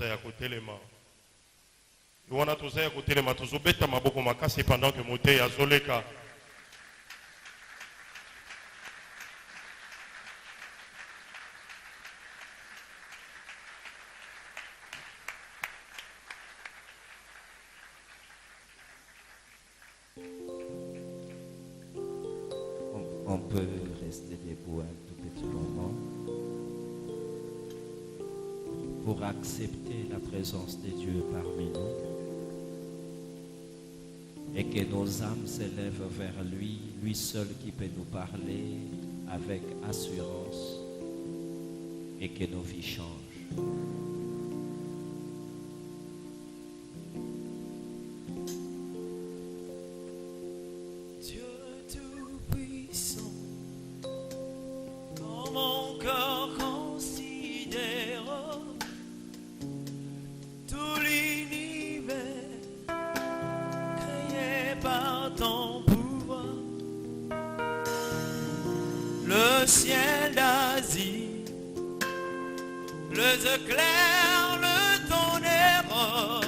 toza ya kotelema. Wana toza ya kotelema tozobeta maboko makasi pendant que moté azoleka. On peut rester debout un tout petit moment pour accepter la présence de Dieu parmi nous et que nos âmes s'élèvent vers lui, lui seul qui peut nous parler avec assurance et que nos vies changent. Mon cœur considère tout l'univers créé par ton pouvoir, le ciel d'Asie, les éclairs, le tonnerre,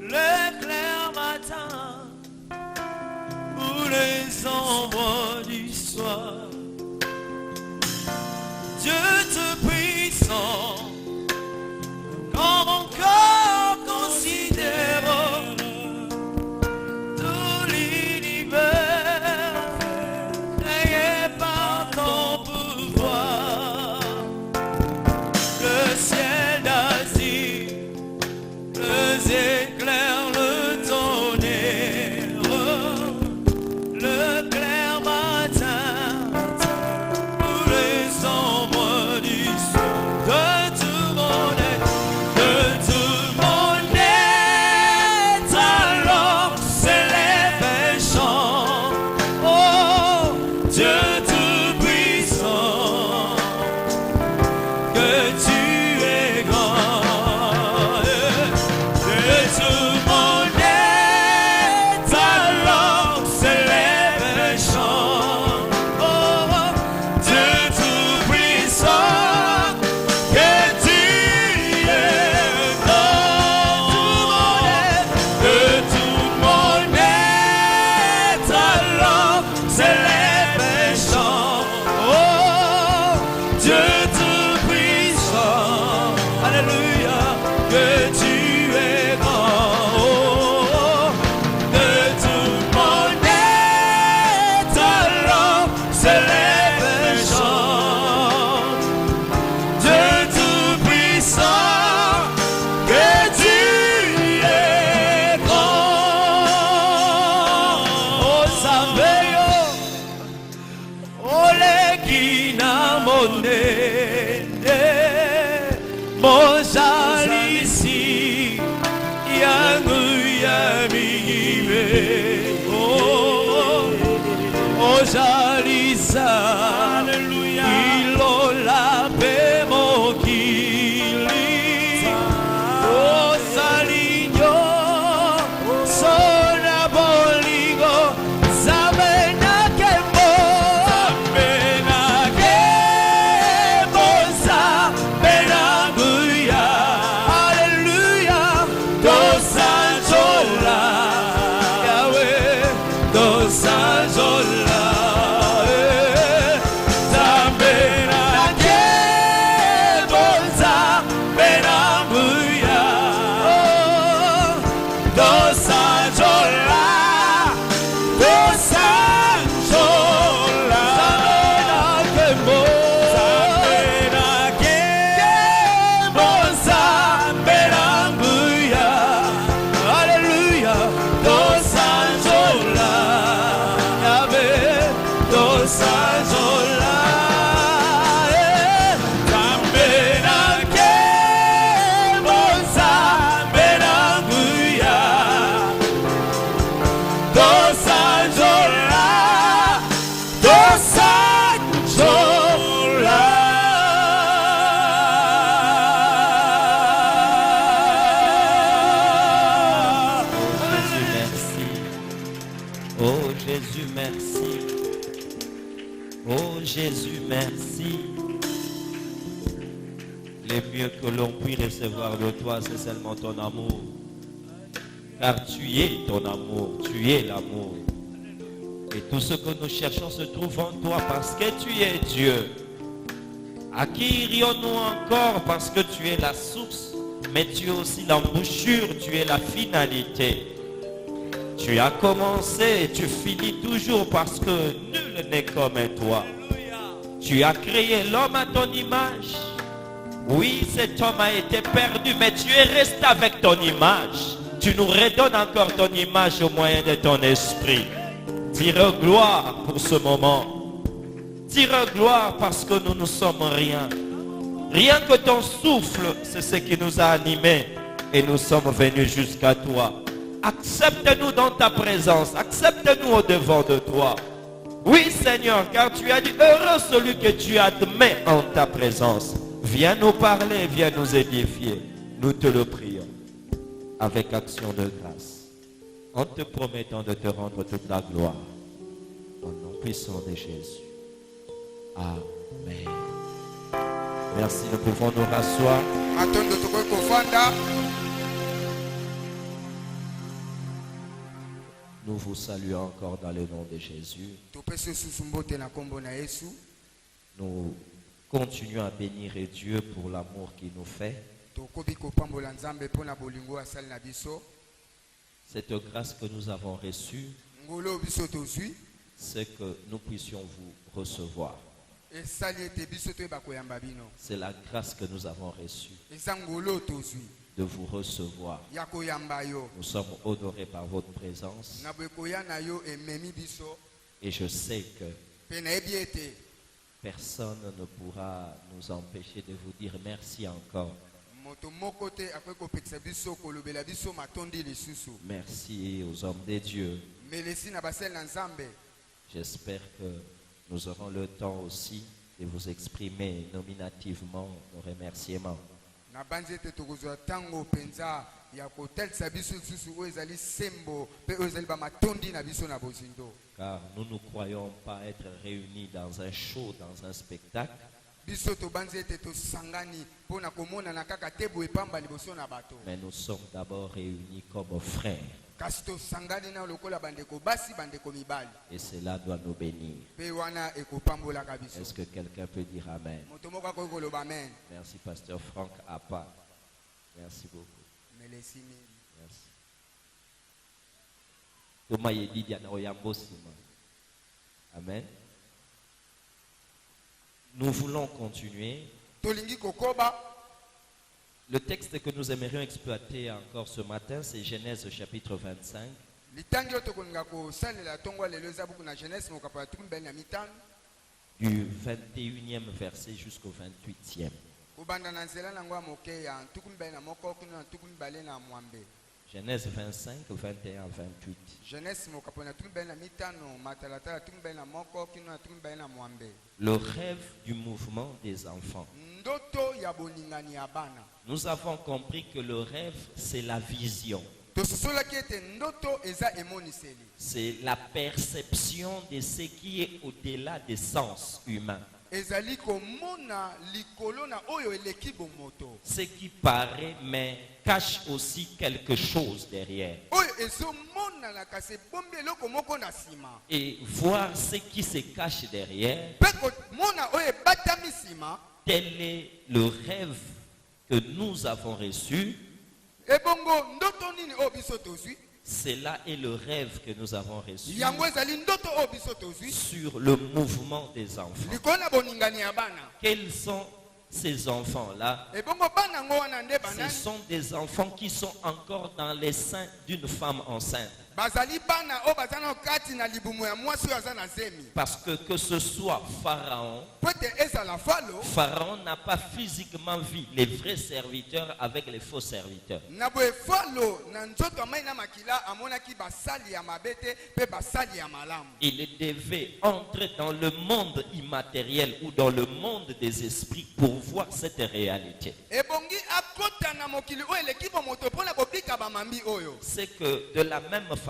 l'éclair matin ou les ombres du soir. Dieu te puissant, quand mon cœur considère tout l'univers créé par ton pouvoir, le ciel d'Asie, les éclairs, le tonnerre, le clair matin, tous les ombres du soir, de tout mon être, alors s'élève un chant. Oh, Dieu tout-puissant, que tu es grand. De tout mon être, alors s'élève un chant. Oh, Dieu tout-puissant, que tu es grand. De tout mon être, alors s'élève un chant. Oh, Dieu tout-puissant, alléluia, que tu es grand. Oh, de tout mon être, alors s'élève un chant. Dieu tout-puissant, que tu es grand. Oh, Saveyo, ole kina monene, mojalisi, yangu yamibe. Oh, ojalisa, ilola pe mokili. Oh, salinyo, sona bolingo, zamena kembo, zamena buya. Hallelujah, dosanjola, Yahweh, dosanjola. Zamena kembo, zamena buya. Oh, dosanjola, dosanjola. Zamena kembo, zamena buya. Hallelujah, dosanjola, Yahweh, dosanjola. Zamena kembo, zamena buya. Dosanjola, Oh Jésus, merci. Oh Jésus, merci. Le mieux que l'on puisse recevoir de toi, c'est seulement ton amour. Car tu es ton amour, tu es l'amour. Et tout ce que nous cherchons se trouve en toi parce que tu es Dieu. À qui irions-nous encore parce que tu es la source, mais tu es aussi l'embouchure, tu es la finalité. Tu as commencé et tu finis toujours parce que nul n'est comme toi. Tu as créé l'homme à ton image. Oui, cet homme a été perdu, mais tu es resté avec ton image. Tu nous redonnes encore ton image au moyen de ton esprit. Dire gloire pour ce moment. Dire gloire parce que nous ne sommes rien. Rien que ton souffle, c'est ce qui nous a animés et nous sommes venus jusqu'à toi. Accepte-nous dans ta présence. Accepte-nous au devant de toi. Oui, Seigneur, car tu as dit, heureux celui que tu admets en ta présence. Viens nous parler, viens nous édifier. Nous te le prions avec action de grâce, en te promettant de te rendre toute la gloire. Au nom puissant de Jésus. Amen. Merci, nous pouvons nous rasseoir. Nous vous saluons encore dans le nom de Jésus. Nous continuons à bénir Dieu pour l'amour qu'il nous fait. Cette grâce que nous avons reçue, c'est que nous puissions vous recevoir. C'est la grâce que nous avons reçue de vous recevoir. Nous sommes honorés par votre présence. Et je sais que personne ne pourra nous empêcher de vous dire merci encore. Merci aux hommes de Dieu. J'espère que nous aurons le temps aussi de vous exprimer nominativement nos remerciements. Car nous ne croyons pas être réunis dans un show, dans un spectacle. Mais nous sommes d'abord réunis comme frères. Et cela doit nous bénir. Est-ce que quelqu'un peut dire Amen? Merci, Pasteur Franck Appa. Merci beaucoup. Merci. Amen. Nous voulons continuer. Le texte que nous aimerions exploiter encore ce matin, c'est Genèse chapitre 25. Du 21e verset jusqu'au 28e. Genèse 25, 21 à 28. Le rêve du mouvement des enfants. Nous avons compris que le rêve, c'est la vision. C'est la perception de ce qui est au-delà des sens humains. Ce qui paraît mais cache aussi quelque chose derrière. Et voir ce qui se cache derrière, tel est le rêve que nous avons reçu. Cela est le rêve que nous avons reçu sur le mouvement des enfants. Quels sont ces enfants-là? Ce sont des enfants qui sont encore dans les seins d'une femme enceinte. Parce que ce soit Pharaon, Pharaon n'a pas physiquement vu les vrais serviteurs avec les faux serviteurs. Il devait entrer dans le monde immatériel ou dans le monde des esprits pour voir cette réalité. C'est que de la même façon,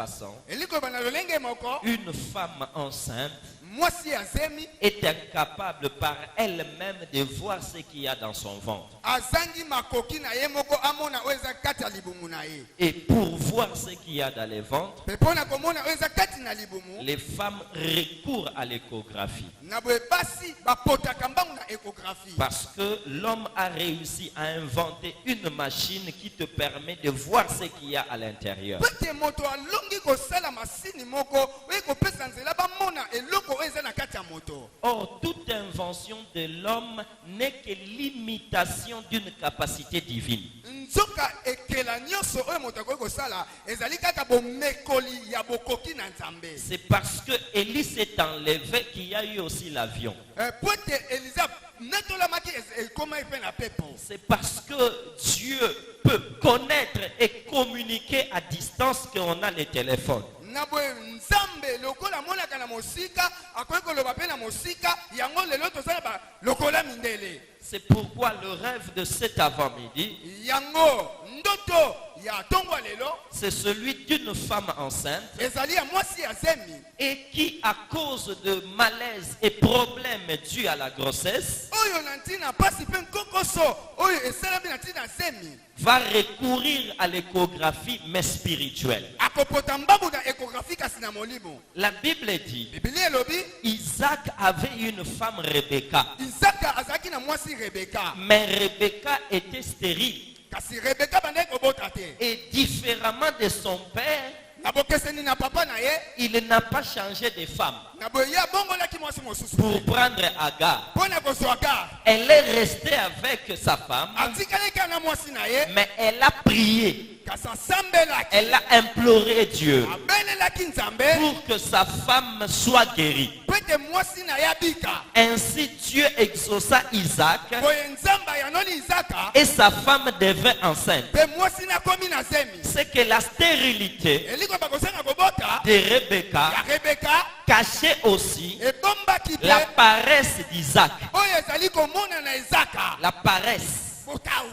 une femme enceinte mwasi azemi est incapable par elle-même de voir ce qu'il y a dans son ventre. azangi makoki na ye moko amona oyo eza kati ya libumu na ye. Et pour voir ce qu'il y a dans les ventres, Pe mpona komona oyo eza kati na libumu les femmes recourent à l'échographie. na boye basi bapotaka mbangu na échographie. Parce que l'homme a réussi à inventer une machine qui te permet de voir ce qu'il y a à l'intérieur. Pete moto alongi kosala masini moko oyo kopesa nzela bamona eloko oyo eza na kati ya moto. Or, toute invention de l'homme n'est que l'imitation d'une capacité divine. Nzoka ekela nyonso oyo moto akoki kosala ezali kaka bomekoli ya bokoki na Nzambe. C'est parce que Élie s'est enlevé qu'il y a eu aussi l'avion. Po ete Eliza netolamaki ekoma epe na pepo. C'est parce que Dieu peut connaître et communiquer à distance qu'on a les téléphones. Na boye Nzambe lokola monaka na mosika akoki koloba pe na mosika yango lelo tozala ba lokola mindele. C'est pourquoi le rêve de cet avant-midi, Yango ndoto ya tongwa lelo c'est celui d'une femme enceinte ezali ya mwasi azemi et qui, à cause de malaise et problèmes dus à la grossesse, oyo na ntina pasi pe nkokoso oyo esalami na ntina zemi va recourir à l'échographie, mais spirituelle. akopota mbabu na échographie kasi na molimo. La Bible dit, Biblia elobi Isaac avait une femme Rebecca, Isaka azalaki na mwasi Rebeka mais Rebecca était stérile. kasi Rebeka bandaki kobota te. Et différemment de son père, Na bokeseni na papa na ye il n'a pas changé de femme na boye ye abongolaki mwasi mosusu pour prendre Agar. mpo na kozwa Agar. Elle est restée avec sa femme, Atikali kaka na mwasi na ye mais elle a prié, kasi asambelaki elle a imploré Dieu abelelaki Nzambe pour que sa femme soit guérie. po ete mwasi na ye abika. Ainsi Dieu exauça Isaac Boye Nzambe ayanoli Isaka et sa femme devint enceinte. mpe mwasi na komi na zemi. C'est que la stérilité Eliko bakosanga kobota de Rebecca ya Rebeka cachait aussi ebombaki pe la paresse d'Isaac. oyo ezali komona na Isaka La paresse. botau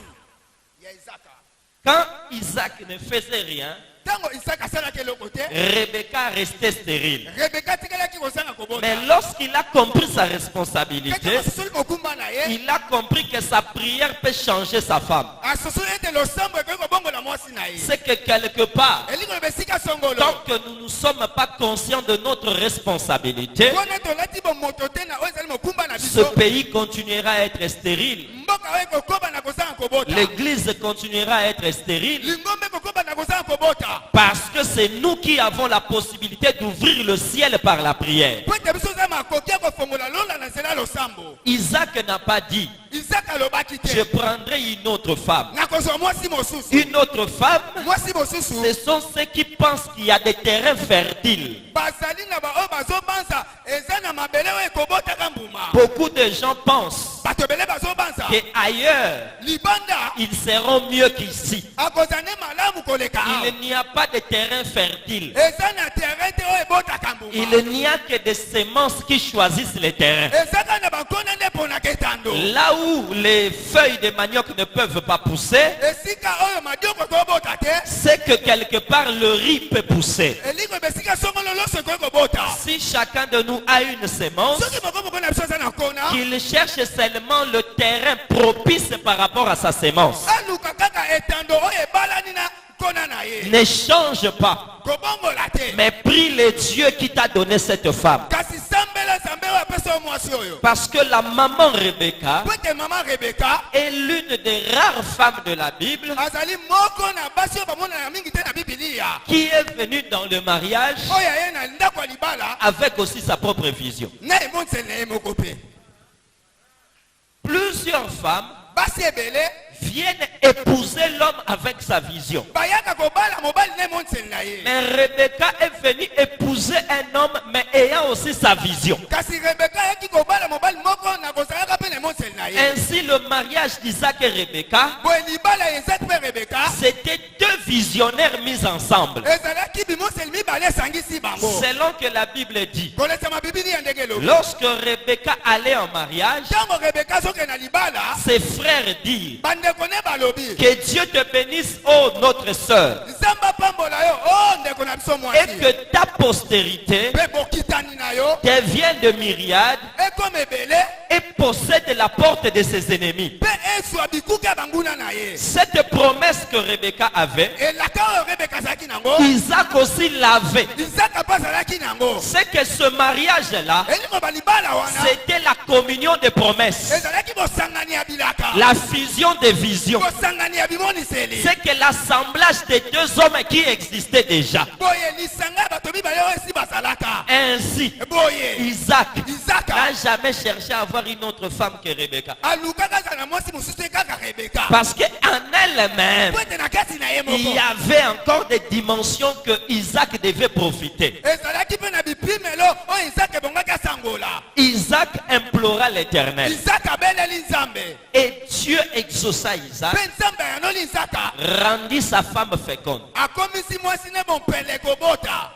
ya Isaka. Quand Isaac ne faisait rien, Ntango Isaka asalaki eloko te Rebecca restait stérile. Rebeka atikalaki kozanga kobota. Mais lorsqu'il a compris sa responsabilité, Kaka asosoli mokumba na ye il a compris que sa prière peut changer sa femme. asosoli ete losambo ekoki kobongola mwasi na ye. C'est que quelque part, Elingo loba esika songolo tant que nous ne sommes pas conscients de notre responsabilité, wana tolati bomoto te na oyo ezali mokumba na ce biso pays continuera à être stérile. mboka oyo ekokoba na kozanga kobota. L'église continuera à être stérile Lingombe ekokoba na kozanga kobota parce que c'est nous qui avons la possibilité d'ouvrir le ciel par la prière. po ete biso oza makoki ya kofongola lola na nzela ya losambo. Isaac n'a pas dit, Isaka alobaki je te prendrai une autre femme. nakozwa mwasi mosusu. Une autre femme, Mwasi mosusu ce sont ceux qui pensent qu'il y a des terrains fertiles. bazali na baoyo bazobanza eza na mabele oyo ekobotaka mbuma. Beaucoup de gens pensent Bato ebele bazobanza qu'ailleurs, libanda ils seront mieux qu'ici. akozala nde malamu koleka awa. Il n'y a pas de terrain fertile. Eza na terrain te oyo ebotaka mbuma. Il n'y a que des semences qui choisissent les terrains. Ezaka na bakona nde mponaka etando. Là où les feuilles de manioc ne peuvent pas pousser, Esika oyo madioko tobota te c'est que quelque part le riz peut pousser. elingo besika songolo loso ekoki kobota. Si chacun de nous a une sémence, Soki moko na biso aza na kona qu'il cherche seulement le terrain propice par rapport à sa sémence. aluka kaka etando oyo ebalani na kona na ye Ne change pas, kobongola te mais prie le Dieu qui t'a donné cette femme. kasi sambela Nzambe oyo apesa yo mwasi oyo. Parce que la maman Rebecca Po ete mama Rebeka est l'une des rares femmes de la Bible azali moko na basi oyo bamonana mingi te na Bibilia qui est venue dans le mariage oyo aye na ndako ya libala avec aussi sa propre vision. na emoniseli na ye moko mpe. Plusieurs femmes Basi ebele viennent épouser l'homme avec sa vision. bayaka kobala mobali na emoniseli na ye. Mais Rebecca est venue épouser un homme, mais ayant aussi sa vision. Kasi Rebeka ayaki kobala mobali moko na kozalaka mpe na emoniseli na ye. Ainsi, le mariage d'Isaac et Rebecca, Boye libala ya Isaki mpe Rebeka c'était deux visionnaires mis ensemble. ezalaki bimoseli mibale mibale esangisi bango. Selon que la Bible dit, Kolesema Bibili ya ndenge elobi. lorsque Rebecca allait en mariage, Ntango Rebeka soki na libala, ses frères dirent, bandeko ne balobi. que Dieu te bénisse, ô notre sœur, Nzambe apambola yo, oh ndeko na biso et mwasi. que ta postérité Mpe bokitani na yo, devienne de myriades ekoma ebele, et possède la porte de ses ennemis. mpe ezwa bikuke ya banguna na ye. Cette promesse que Rebecca avait, Elaka oyo Rebeka azalaki nango, Isaac aussi l'avait. Isaka mpe azalaki nango. C'est que ce mariage-là, Elingo balibala wana, c'était la communion des promesses, ezalaki bosangani ya bilaka. la fusion des visions. Bosangani ya bimoniseli. C'est que l'assemblage des deux hommes qui existaient déjà. Boye lisanga ya bato mibale oyo esi bazalaka. Ainsi, Boye Isaac Isaka n'a jamais cherché à avoir une autre femme que Rebecca. alukaka kaka na mwasi mosusu kaka Rebeka. Parce qu'en elle-même, Po ete na kati na ye il y moko avait encore des dimensions que Isaac devait profiter. ezalaki mpe na bipimelo oyo Isaka ebongaki asangola. Isaac implora l'Éternel. Isaka abeleli Nzambe, Et Dieu exauça Isaac, mpe Nzambe ayanoli Isaka, rendit sa femme féconde. akomisi mwasi ne bompele kobota,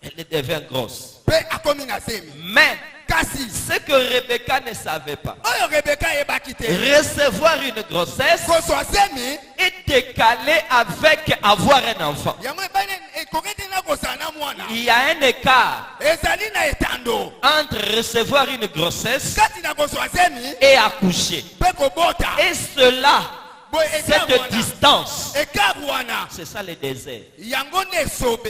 Elle devint grosse. mpe akomi na zemi. Mais Kasi ce que Rebecca ne savait pas, oyo Rebeka ayebaki te, recevoir une grossesse kozwa zemi est décalé avec avoir un enfant. yango ebani ekoki te na kozala na mwana. Il y a un écart Ezali na etando entre recevoir une grossesse kati na kozwa zemi et accoucher. mpe kobota. Et cela, Boye ekart cette wana, distance, ekart wana c'est ça le désert. yango nde esobe.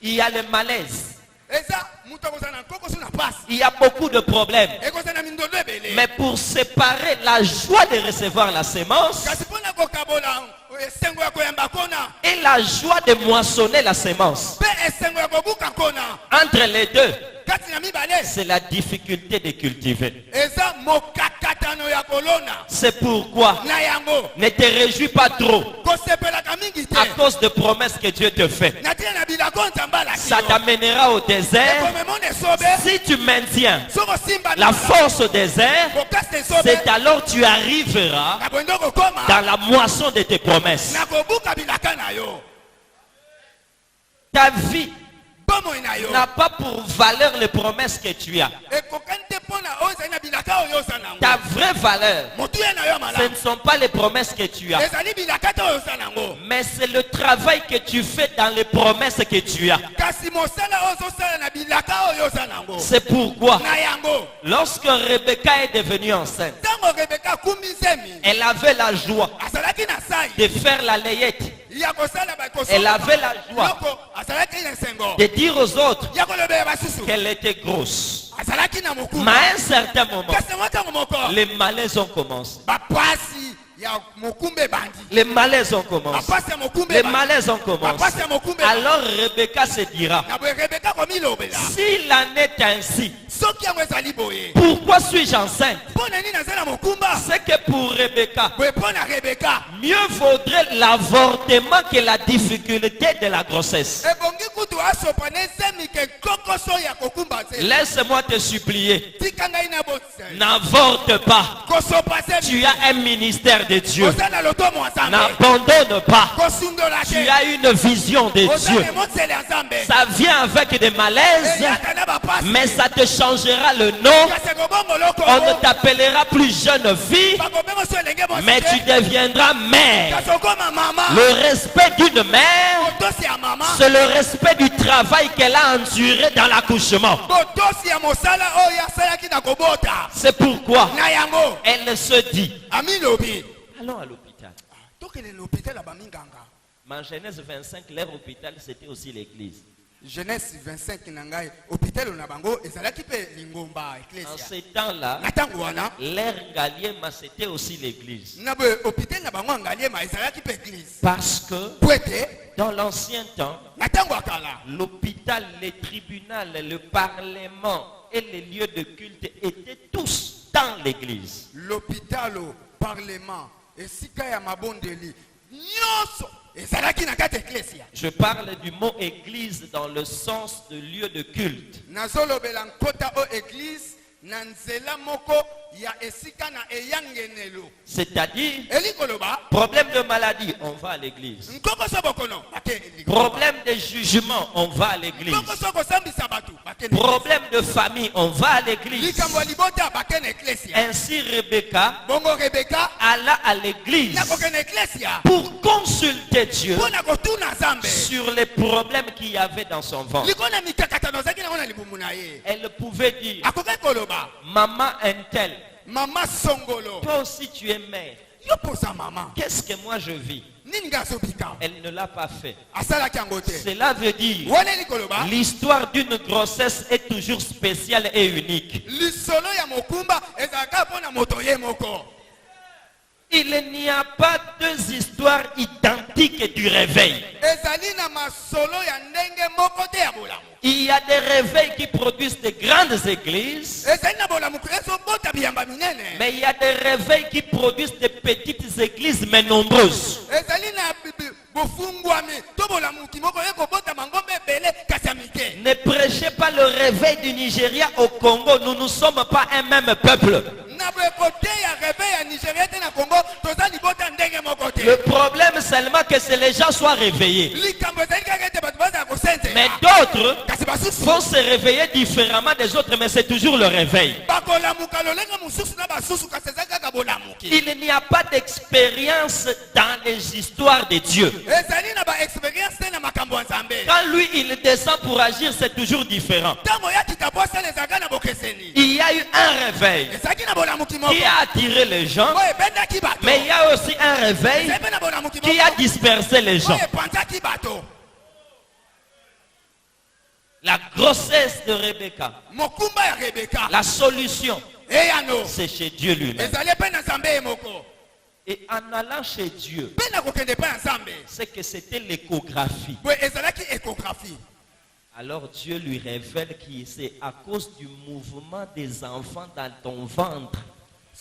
Il y a le malaise. Eza moto akozala na nkoko so na pasi, Il y a beaucoup de problèmes. ekozala na mindondo ebele. Mais pour séparer la joie de recevoir la sémence Kasi mpona kokabola esengo ya koyamba kona et la joie de moissonner la sémence, mpe esengo ya kobuka kona, entre les deux, kati na mibale c'est la difficulté de cultiver. eza mokakatano ya kolona. C'est pourquoi Na yango ne te réjouis pas trop kosepelaka mingi te à cause des promesses que Dieu te fait. na tina na bilako Nzambe alaki Ça yo. t'amènera au désert. Ekomemona esobe Si tu maintiens soko simba la force au désert, kokasa esobe c'est alors tu arriveras na kwenda kokoma dans la moisson de tes promesses. na kobuka bilaka na yo. Ta vie Bomoi na yo n'a pas pour valeur les promesses que tu as. ekokani te mpona oyo ezali na bilaka oyo oza nango. Ta vraie valeur, Motuya na yo ce malamu ne sont pas les promesses que tu as, ezali bilaka te oyo oza nango, mais c'est le travail que tu fais dans les promesses que tu as. kasi mosala oyo ozosala na bilaka oyo oza nango. C'est pourquoi, Na yango lorsque Rebecca est devenue enceinte, ntango Rebeka akumbi zemi elle avait la joie azalaki na sai de faire la layette, ya kosala Elle avait la joie biloko azalaki na esengo de dire aux autres ya kolobela basusu qu'elle était grosse. azalaki na Mais mokumba. à un certain moment, Kasi mwa ntango moko les malaises ont commencé. bapasi ya mokumba ebandi, Les malaises ont commencé. bapasi ya mokumba Les ebandi. malaises ont commencé. bapasi ya mokumba ebandi. Alors Rebecca se dira, na boye Rebeka komilobela s'il en est ainsi, soki yango ezali boye pourquoi suis-je enceinte? mpo na nini aza na mokumba. C'est que pour Rebecca, Boye mpo na Rebeka mieux vaudrait l'avortement que la difficulté de la grossesse. ebongi kutu asopa na ezemi ke kokoso ya kokumba nzela. Laisse-moi te supplier, tika ngai na bose n'avorte pas. kosopa Tu zemi as un ministère de Dieu. oza na lotomo ya Nzambe N'abandonne pas. kosundola Tu te as une vision de oza Dieu. na emotsele ya Nzambe Ça vient avec des malaises, eyaka na bapasi mais ça te changera le nom. kasi ekobongoloko On ne t'appellera plus jeune fille, bakobenga so elenge mwasi mais tu te deviendras mère. kasi okoma mama. Le respect d'une mère, botosi ya mama c'est le respect du travail qu'elle a enduré dans l'accouchement. botosi ya mosala oyo asalaki na kobota. C'est pourquoi Na yango elle se dit, amilobi allons à l'hôpital. tokende na hôpital ya baminganga. En Genèse 25, leur hôpital, c'était aussi l'église. Genèse 25 na ngai hôpital na bango ezalaki mpe lingomba En eklesia. ces temps-là, Na ntango wana l'air Ngaliema, c'était aussi l'église. na boye hôpital na bango angaliema ezalaki mpe eglise Parce que po ete dans l'ancien temps, na ntango ya kala l'hôpital, les tribunaux, le parlement et les lieux de culte étaient tous dans l'église. l'hôpitalo parlement esika ya mabondeli nyonso ezalaki na kati eklesia. Je parle du mot église dans le sens de lieu de culte. nazolobela nkota o église na nzela moko ya esika na eyangenelo. C'est-à-dire, Eli koloba problème de maladie, on va à l'église. nkoko sobokono bakene. Problème de jugement, on va à l'église. Nkoko soko sambisa batu bakene. Problème de famille, on va à l'église. Likambo libota bakene eklesia. Ainsi, Rebecca Bongo Rebecca alla à l'église na kokene eklesia. pour consulter Dieu Pona kotuna Nzambe. sur les problèmes qu'il y avait dans son ventre. Likona mikakatano zaki na ona libumu na ye. Elle pouvait dire, Akoke koloba maman un-tel, mama songolo. toi aussi tu es mère. Yo posa mama. Qu'est-ce que moi je vis? Nini nga sobika. Elle ne l'a pas fait. Asala kangote. Cela veut dire, Wana eli koloba l'histoire d'une grossesse est toujours spéciale et unique. lisolo ya mokumba ezalaka pona moto ye moko. Il n'y a pas deux histoires identiques du réveil. Ezali na masolo ya ndenge moko te ya bolamu. Il y a des réveils qui produisent de grandes églises, Ezali na bolamu ezobota biyamba minene. mais il y a des réveils qui produisent de petites églises mais nombreuses. Ezali na bofungwami to bolamu kimoko ekobota mangombe ebele kasi ya mike. Ne prêchez pas le réveil du Nigeria au Congo. Nous ne sommes pas un même peuple. Na bokote ya réveil ya Nigeria te na Congo toza libota ndenge moko te. Le problème seulement que c'est les gens soient réveillés. Likambo ezali kaka ete bato baza kosenze. Mais d'autres Kasi basusu vont se réveiller différemment des autres, mais c'est toujours le réveil. bakolamuka lolenge mosusu na basusu kasi ezali kaka bolamuki. Il n'y a pas d'expérience dans les histoires de Dieu. Ezali na ba experience te na makambo ya Nzambe. Quand lui, il descend pour agir, c'est toujours différent. Ntango ya kitabosa ezalaka na bokeseni. Il y a eu un réveil Ezalaki na bolamuki moko. qui a attiré les gens, Oyo ebendaki bato. mais il y a aussi un réveil Ezali mpe na bolamuki qui a moko. dispersé les gens. Oyo epanzaki bato. La grossesse de Rebecca, Mokumba ya Rebeka. la solution, Eyano. c'est chez Dieu lui-même. Ezali mpe na Nzambe ye moko. Et en allant chez Dieu, Mpe na kokende mpe na Nzambe. c'est que c'était l'échographie. Boye ezalaki échographie. Alors Dieu lui révèle que c'est à cause du mouvement des enfants dans ton ventre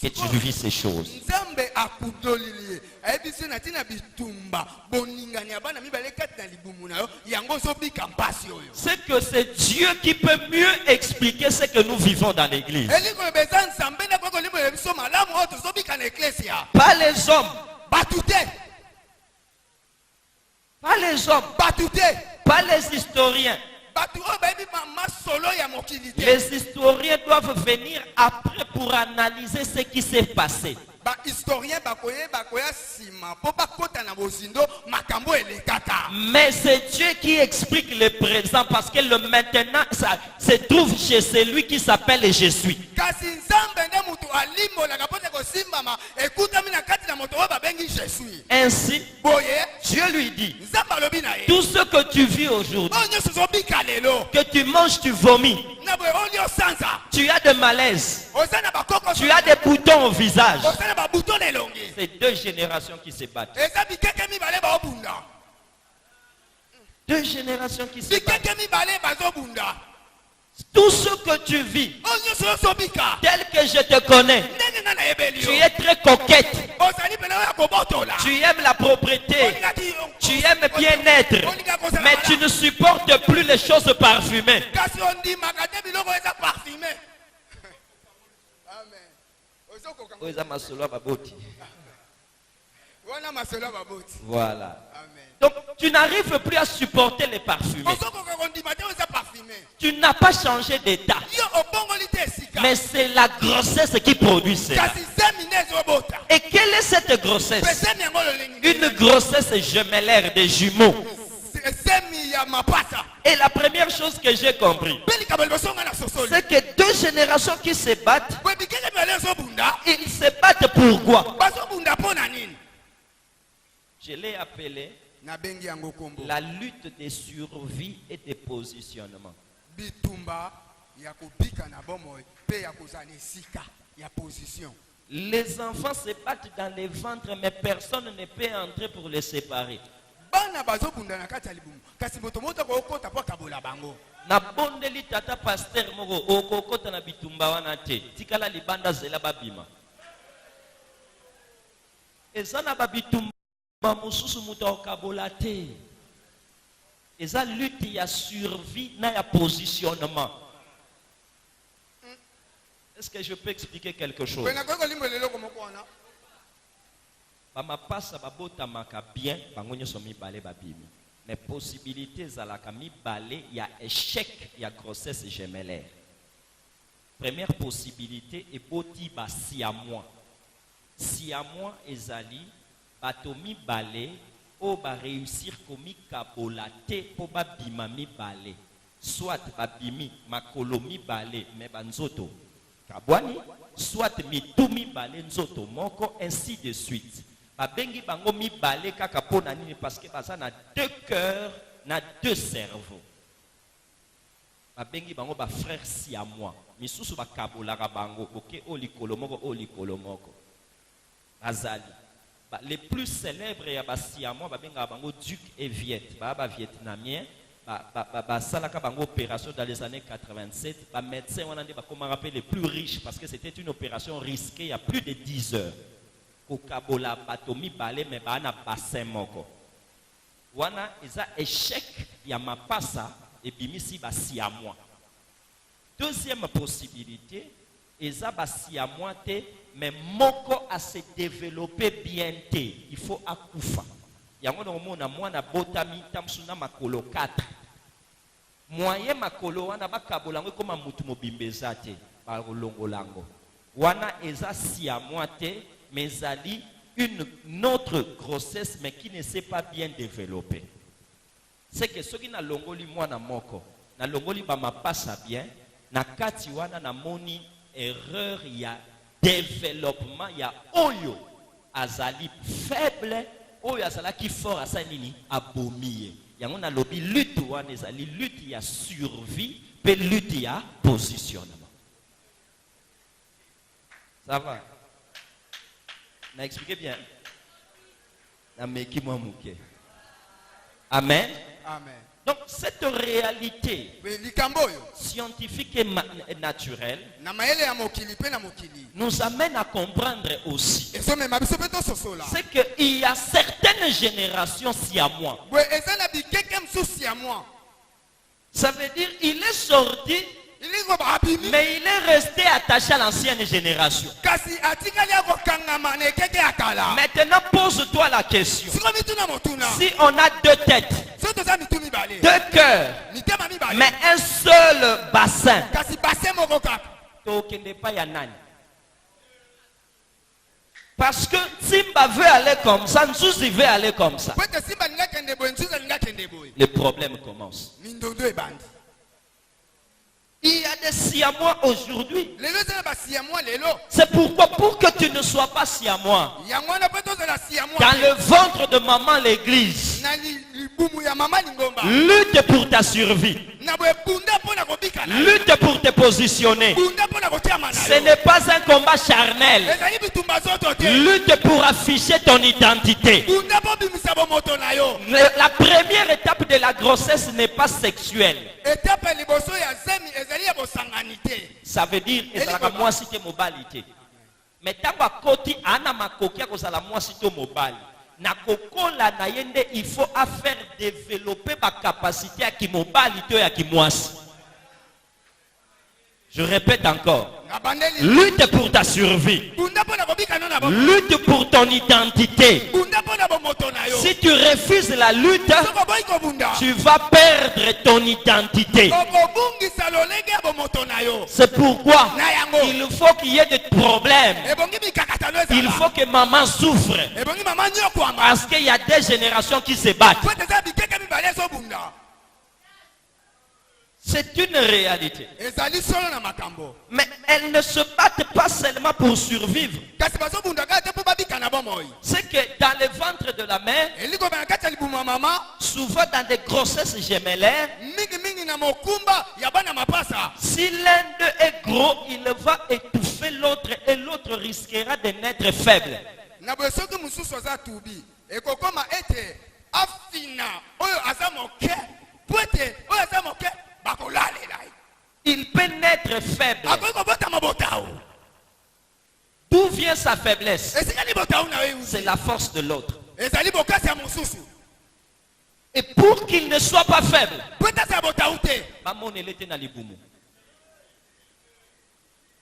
que tu vis ces choses. Nzambe akudolili ye. Ayebisi na tina bitumba. Boningani ya bana mibale kati na libumu na yo. Yango zobika mpasi oyo. C'est que c'est Dieu qui peut mieux expliquer ce que nous vivons dans l'église. Eli kolobeza Nzambe na kwa kolimo ya biso malamu oyo tozobika na eklesia. Pas les hommes, Batu te. pas les hommes, Batu te. pas les historiens. Batu oyo bayebi masolo ya mokili te. Les historiens doivent venir après pour analyser ce qui s'est passé. Historien bakoya sima po bakota na bozindo makambo elekata. Mais c'est Dieu qui explique le présent parce que le maintenant ça se trouve chez celui qui s'appelle Je suis. Kasi Nzambe nde mutu alimbolaka po te kosimbama ekutami na kati na moto oyo babengi Je suis. Ainsi, Boye Dieu lui dit, Nzambe alobi na ye. tout ce que tu vis aujourd'hui, Oyo nyonso ozobika lelo. que tu manges, tu vomis, Na boye oyo sanza. tu as de malaise, Oza na bakoko. tu as des boutons au visage. Oza na babuto na elongi. C'est deux générations qui se battent. Eza bikeke mibale baobunda. Deux générations qui se battent. Bikeke mibale bazobunda. Tout ce que tu vis, Oyo nyonso ozobika. tel que je te connais, Ndenge nga na yebeli tu yo. es très coquette, Ozali pena oyo kobotola. tu aimes la propreté, tu aimes bien être, mais tu ne supportes plus les choses parfumées. Kasi ondimaka te biloko eza parfumé. Amen. Ozokoka. Oza masolo ya baboti. Wana masolo ya baboti. Voilà. Amen. Donc, tu n'arrives plus à supporter les parfumés. Ozokoka kondima te eza parfumé. Tu n'as pas changé d'état. Yo obongoli te esika. Mais c'est la grossesse qui produit cela. Kasi zemi ne ezobota. Et quelle est cette grossesse? Pesemi yango lolengi. Une grossesse gemellaire des jumeaux. Zemi ya mapata. Et la première chose que j'ai compris, Beli kabelo songa na sosoli. c'est que deux générations qui se battent, Boye bikeke mibale ezobunda. ils se battent pourquoi? Bazobunda pona nini? Je l'ai appelé Na bengi yango kombo. la lutte de survie et de positionnement. Bitumba ya kobika na bomoi pe ya kozala esika ya position. Les enfants se battent dans les ventres, mais personne ne peut entrer pour les séparer. Bana bazobunda na kati ya libumu. Kasi moto moto kokota po kabola bango. Nabondeli tata pasteur moko okokota na bitumba wana te. Tikala libanda zela babima. Eza na babitumba mosusu muto okabola te. Eza lutte ya survie na ya positionnement. Est-ce que je peux expliquer quelque chose? Mpe nakoki kolimba eloko moko wana. Bamapasa babotamaka bien bango nyonso mibale babimi. Mais possibilité ezalaka mibale ya échec ya grossesse gémellaire. Première possibilité eboti ba siamois. Siamois ezali bato mibale o ba réussir komikabola te po babima mibale. Soit babimi makolo mibale me banzoto kabwani, soit mitu mibale nzoto moko, ainsi de suite. Babengi bango mibale kaka pona nini parce que baza na deux cœurs, na deux cerveaux. Babengi bango ba frère siamois. Misusu bakabolaka bango oke o likolo moko. Azali. Les plus célèbres ya ba siamois babenga bango Duc et Viet, ba vietnamien. Salaka bango opération dans les années 87. Les médecins on a dit comment rappeler les plus riches parce que c'était une opération risquée il y a plus de 10 heures. Kokabola batomi balé mais bana bassin moko. Wana eza échec ya mapasa et bimisi basi à moi. Deuxième possibilité, eza basi à moi te mais moko a se développer bien te. Il faut akufa. Yango na mona mwana botami tamsuna makolo 4. Moyen makolo wana bakabolango koma mutu mobimbeza te ba longolango. Wana eza siamois te mais ali une autre grossesse mais qui ne s'est pas bien développée. C'est que ceux qui na longoli mwana moko, na longoli ba mapasa bien, na kati wana na moni erreur ya développement ya oyo azali faible, oyo azala ki fort asa nini abomiye. Yango na lobi lutte wana ezali lutte ya survie pe lutte ya positionnement. Ça va? Na expliqué bien. Na meki moi mouké. Amen. Amen. Donc cette réalité scientifique et naturelle nous amène à comprendre aussi c'est qu'il y a certaines générations siamois. Ça veut dire il est sorti mais il est resté attaché à l'ancienne génération. Maintenant pose-toi la question. Si on a deux têtes, deux cœurs, mais un seul bassin, parce que Simba veut aller comme ça, Nzuzi veut aller comme ça. Le problème commence. Il y a des siamois aujourd'hui. C'est pourquoi pour que tu ne sois pas siamois, dans le ventre de maman l'église, lutte pour ta survie. Lutte pour te positionner. Ce n'est pas un combat charnel. Lutte pour afficher ton identité. La première étape de la grossesse n'est pas sexuelle. Ça veut dire moi si mobalité. Mais tant que ana makokia kozala moi si mobile. Na kokola na yende il faut faire développer ma capacité à qui mobalité à qui moisi. Je répète encore. Lutte pour ta survie. Lutte pour ton identité. Si tu refuses la lutte, tu vas perdre ton identité. C'est pourquoi il faut qu'il y ait des problèmes. Il faut que maman souffre. Parce qu'il y a des générations qui se battent. C'est une réalité. Mais elles ne se battent pas seulement pour survivre. C'est que dans le ventre de la mère, souvent dans des grossesses gémellaires, si l'un d'eux est gros, il va étouffer l'autre et l'autre risquera de naître faible. Il peut naître faible. D'où vient sa faiblesse? C'est la force de l'autre. Et pour qu'il ne soit pas faible,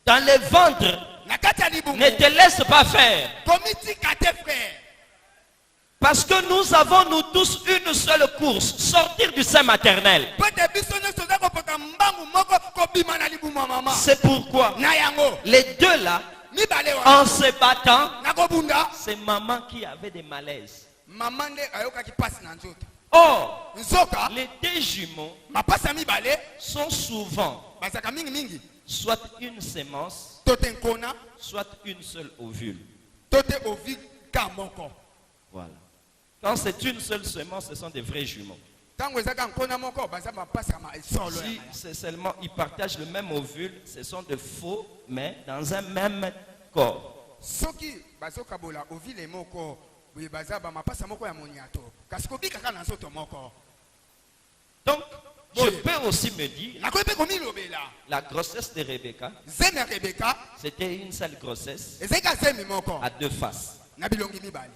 dans les ventres, na kati ya libumu ne te laisse pas faire. komitika te frère. Parce que nous avons nous tous une seule course, sortir du sein maternel. Po te biso nyonso toza kopota mbangu moko kobima na libumu ya mama. C'est pourquoi Na yango les deux là, mibale wana en se battant, na kobunda c'est maman qui avait des malaises. mama nde ayokaki pasi na nzoto. Or, Nzoka les deux jumeaux mapasi ya mibale sont souvent bazalaka mingi soit une sémence, to te nkona soit une seule ovule. to te ovika moko. Voilà. Quand c'est une seule sémence, ce sont des vrais jumeaux. Ntango ezaka nkona moko baza mapasi ya esolo ya Si c'est seulement ils partagent le même ovule, ce sont de faux, mais dans un même corps. soki bazokabola ovile moko boye baza bamapasa moko ya moniato kasi kobikaka na nzoto moko. Donc, je Oui. peux aussi me dire, nakoki mpe komilobela la grossesse de Rebecca, zemi ya rebeka c'était une seule grossesse ezalaki ka zemi moko à deux faces. na bilongi mibale.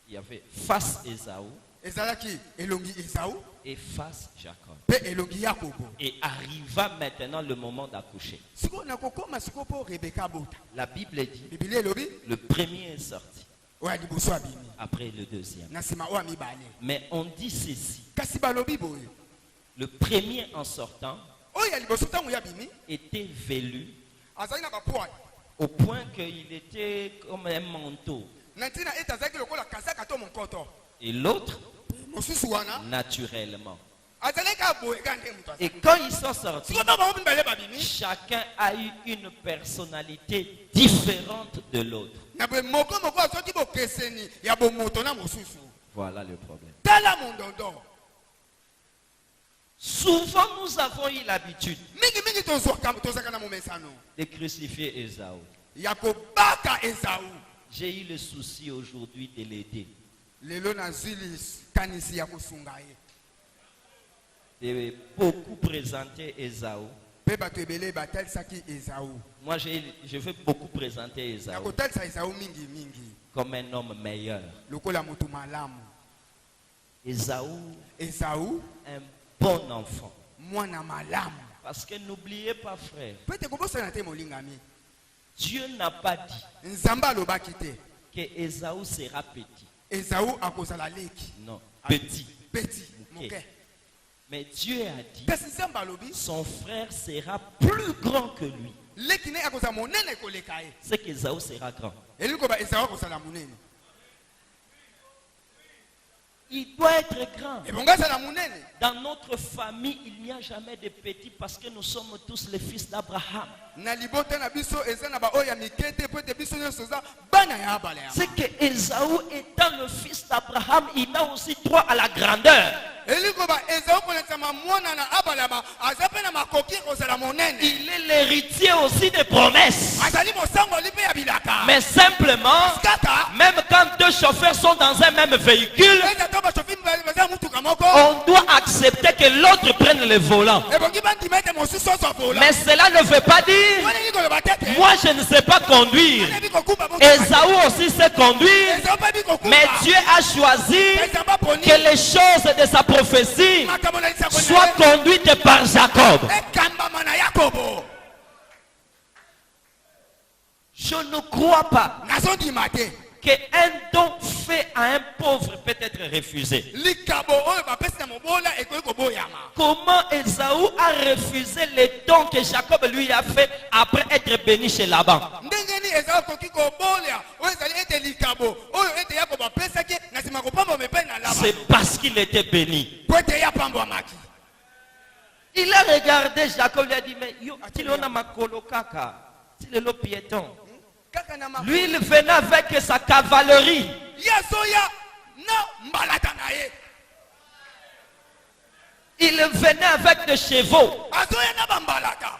Il y avait face Ésaü ezalaki elongi esau et face Jacob. mpe elongi yakobo. Et arriva maintenant le moment d'accoucher. sikoyo nakokoma sikoyo mpo rebeka abota La Bible dit, biblia elobi le premier est sorti, oyo ya liboso abimi après le deuxième. na nsima oyo ya mibale. Mais on dit ceci, kasi balobi boye le premier en sortant oyo ya liboso ntango ya bimi était velu azali na bapwai au point qu'il était comme un manteau. na ntina ete azalaki lokola kazaka to monkoto. Et l'autre, mosusu wana naturellement. azalaki aboye ka nde moto Et quand ils sont sortis, sikoyo ntango bango mibale babimi chacun a eu une personnalité différente de l'autre. na boye moko azoki bokeseni ya bomoto na mosusu. Voilà le problème. tala mondondo Souvent, nous avons eu l'habitude mingi tozalaka na momesano de crucifier Ésaü. ya kobaka esau. J'ai eu le souci aujourd'hui de l'aider, lelo nazwi likanisi ya kosunga ye de beaucoup présenter Ésaü. mpe bato ebele batalisaki esau. Moi, je veux beaucoup présenter ya Ésaü kotalisa esau mingi comme un homme meilleur. lokola moto malamu. Ésaü, esau un bon enfant. mwana malamu. Parce que n'oubliez pas, frère, mpe te kobosana te molingami. Dieu n'a pas dit nzambe alobaki te que Ésaü sera petit. esau akozala leki Non, petit. peti Ok. moke. Mais Dieu a dit kasi nzambe alobi son frère sera plus grand que lui. leki ne akozala monene koleka ye. C'est qu'Ésaü sera grand. elingi koba esau akozala monene Il doit être grand. ebongo azala monene. Dans notre famille, il n'y a jamais de petits parce que nous sommes tous les fils d'Abraham. na libota na biso eza na baoyo ya mike te po ete biso nyonso eza bana ya abala ya. C'est que Ésaü étant le fils d'Abraham, il a aussi droit à la grandeur. elingi koba esau kolekisama mwana na abala ba aza mpe na makoki kozala monene. Il est l'héritier aussi des promesses. azali mosangoli mpe ya bilaka. Mais simplement, kaka même quand deux chauffeurs sont dans un même véhicule, eza to bashofi baza mutuka moko on doit accepter que l'autre prenne le volant. ebongi bandima ete mosusu ozwa vola. Mais cela ne veut pas dire, wana elingi koloba te te moi je ne sais pas conduire. wana ebi kokumba Ésaü aussi sait conduire, esau mpe ebi kokumba. mais Dieu a choisi nzambe aponi que les choses de sa prophétie makambo na lisango na soient ye conduites par Jacob. ekambama na yakobo. Je ne crois pas nazondima te qu'un don fait à un pauvre peut être refusé. likabo oyo bapesi na mobola ekoki koboyama. Comment Ésaü a refusé les dons que Jacob lui a fait après être béni chez Laban? ndenge nini ezala koki kobola oyo ezali ete likabo oyo ete yakobo apesaki na nsima kopambwama epai na laba C'est parce qu'il était béni. po ete ya pambwamaki. Il a regardé Jacob, il a dit, mais yo, tu l'as ma colocaka, tu le piéton. kaka na ma Lui, il venait avec sa cavalerie. ye azoya na mbalata na ye Il venait avec des chevaux. azoya na bambalata.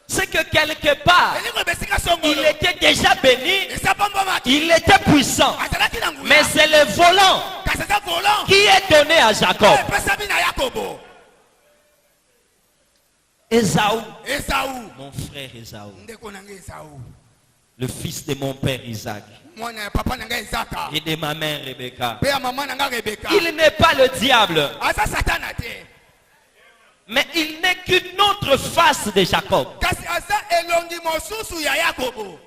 C'est que quelque part, elingi koyeba esika il songolo était déjà béni, eza pambwamaki il était puissant. azalaki na Mais nguya c'est le volant kasi eza volant qui est donné à Jacob. epesami na yakobo. Ésaü, esau mon frère Ésaü, ndeko na ngai esau le fils de mon père Isaac mwana ya papa na ngai ezaka et de ma mère Rebecca. mpe ya mama na ngai rebeka Il n'est pas le diable, aza satana te Mais il n'est qu'une autre face de Jacob. kasi aza elongi mosusu ya Yakobo.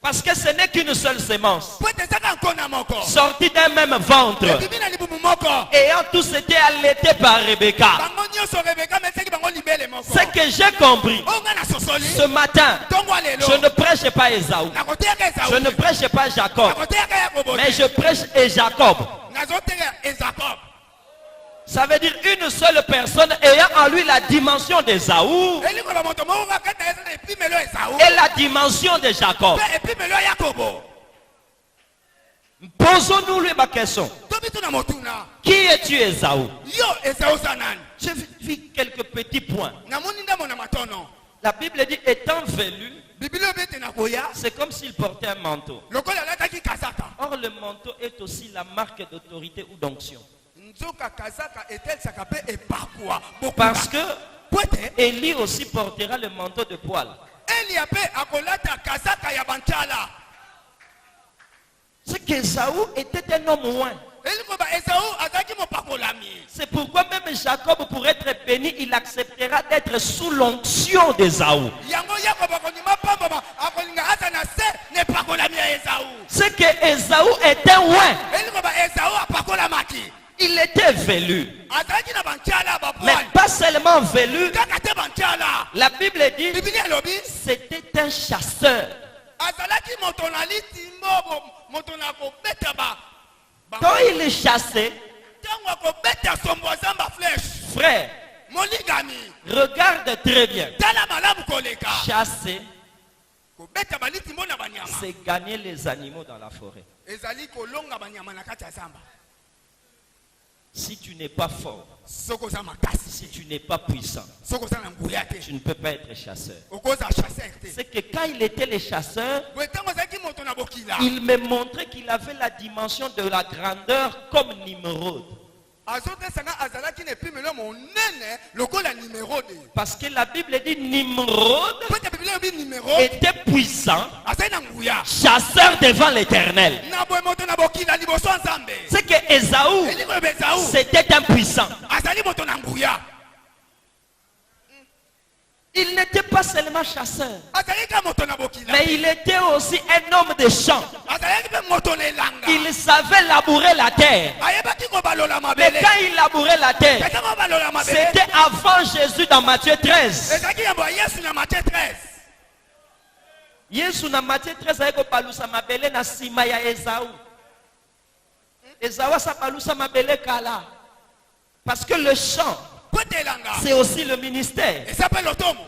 Parce que ce n'est qu'une seule sémence. Po ete ezaka nkona moko. Sortie d'un même ventre. Ebimi na libumu moko. Ayant tous été allaités par Rebecca. Bango nyonso Rebeka meseki bango libele moko. Ce que j'ai compris Oyo nga na sosoli. ce matin, Tongo lelo. je ne prêche pas Esaü. Nakoteaka Esaú. Je ne prêche pas Jacob. Nakoteaka Yakobo. Mais je prêche Jacob. Nazoteka Ezakob. Ça veut dire une seule personne ayant en lui la dimension d'Esaü Eliko ba moto moko kata eza na epimelo Esaú. et la dimension de Jacob. Pe epimelo Yakobo. Posons-nous lui ma question. Tobitu na motuna. Qui es-tu, Esaü? Yo Esaú sanani. J'ai vu quelques petits points. Namoni ndamo na matono. La Bible dit, étant velu, Bibilo bete na koya. c'est comme s'il portait un manteau. Lokola alataki kazaka. Or, le manteau est aussi la marque d'autorité ou d'onction. Nzoka kazaka etelisaka pe epakwa. Parce que Poete. Élie aussi portera le manteau de poil. Elia pe akolata kazaka ya banchala. C'est qu'Esaü était un homme loin. Eliko ba Esaú azaki mopakolami. C'est pourquoi même Jacob, pour être béni, il acceptera d'être sous l'onction d'Esaü. Yango Yakobo akonima pamba akolinga ata na se ne pakolami ya Esaú. C'est que Esaü était loin. Eliko ba Esaú apakolamaki. Il était velu. Azaki na banchala ba Mais poil. pas seulement velu. Kaka te banchala. La Bible dit Biblia lobi c'était un chasseur. azalaki moto na litimbo moto na kobeta ba. Quand il chassait, Tango akobeta sombo zamba flèche. frère, Moligami. regarde très bien. Tala malamu koleka. Chasser, Kobeta ba litimbo na banyama. c'est gagner les animaux dans la forêt. Ezali kolonga banyama na kati ya zamba. Si tu n'es pas fort, Soko za makasi. si tu n'es pas puissant, Soko za na nguya te. tu ne peux pas être chasseur. Okoza chasseur te. C'est que quand il était le chasseur, Boye tango azalaki moto na bokila. il me montrait qu'il avait la dimension de la grandeur comme Nimrod. Azotesanga azalaki na epimelo monene lokola numéro 2. Parce que la Bible dit Nimrod Po te biblia lobi numéro. était puissant, Azali na nguya. chasseur devant l'Éternel. Na boye moto na bokila liboso ya Nzambe. C'est que Esaü, Eliko lobi Esaú. c'était un puissant. Azali moto na nguya. Il n'était pas seulement chasseur, Azali ka moto na bokila. mais il était aussi un homme de champ. Azalaki pe moto na elanga. Il savait labourer la terre. Ayebaki kobalola Mais mabele. quand il labourait la terre, Kaka kobalola mabele. c'était avant Jésus dans Matthieu 13. Ezalaki yambo ya Yesu na Matthieu 13. Yesu na Matthieu 13 ayeko palusa mabele na sima ya Esaü. Esaü sa palusa mabele kala. Parce que le champ, Po te elanga. c'est aussi le ministère. Esape lotomo.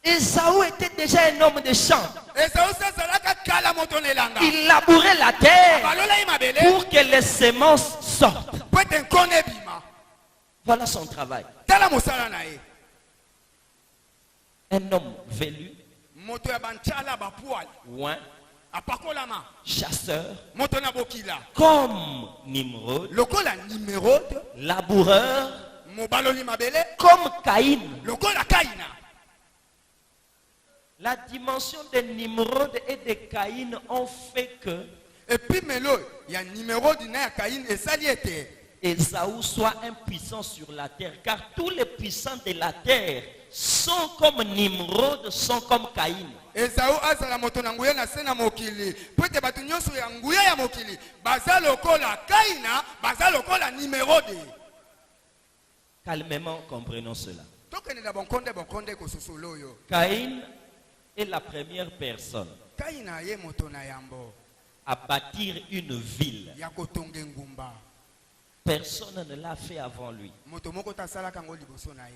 Esaü était déjà un homme de champ. Esaú azalaka kala moto na elanga. Il labourait la terre Balola ye mabele. pour que les semences sortent. Po te nkone bima. Voilà son travail. Tala mosala na ye. Un homme velu, Moto ya banchala bapoil. loin, Apakolama. chasseur, Moto na bokila. comme Nimrod, Lokola numéro 2. laboureur, Mobaloli mabele. comme Caïn. Lokola Kaina. La dimension de Nimrod et de Caïn ont fait que Et puis melo ya numéro du na ya Kain esali ete. Esaü soit un puissant sur la terre. Car tous les puissants de la terre sont comme Nimrod, sont comme Caïn. Esaú azala moto na nguya na se na mokili. Po te bato nyonso ya nguya ya mokili. Baza lokola Kaina, baza lokola numéro 2. Calmement, comprenons cela. Tokene na bonkonde kosusolo yo. Caïn est la première personne Kaina ye moto na yambo. à bâtir une ville. Ya kotonga ngumba. Personne ne l'a fait avant lui. Moto moko tasala kango liboso na ye.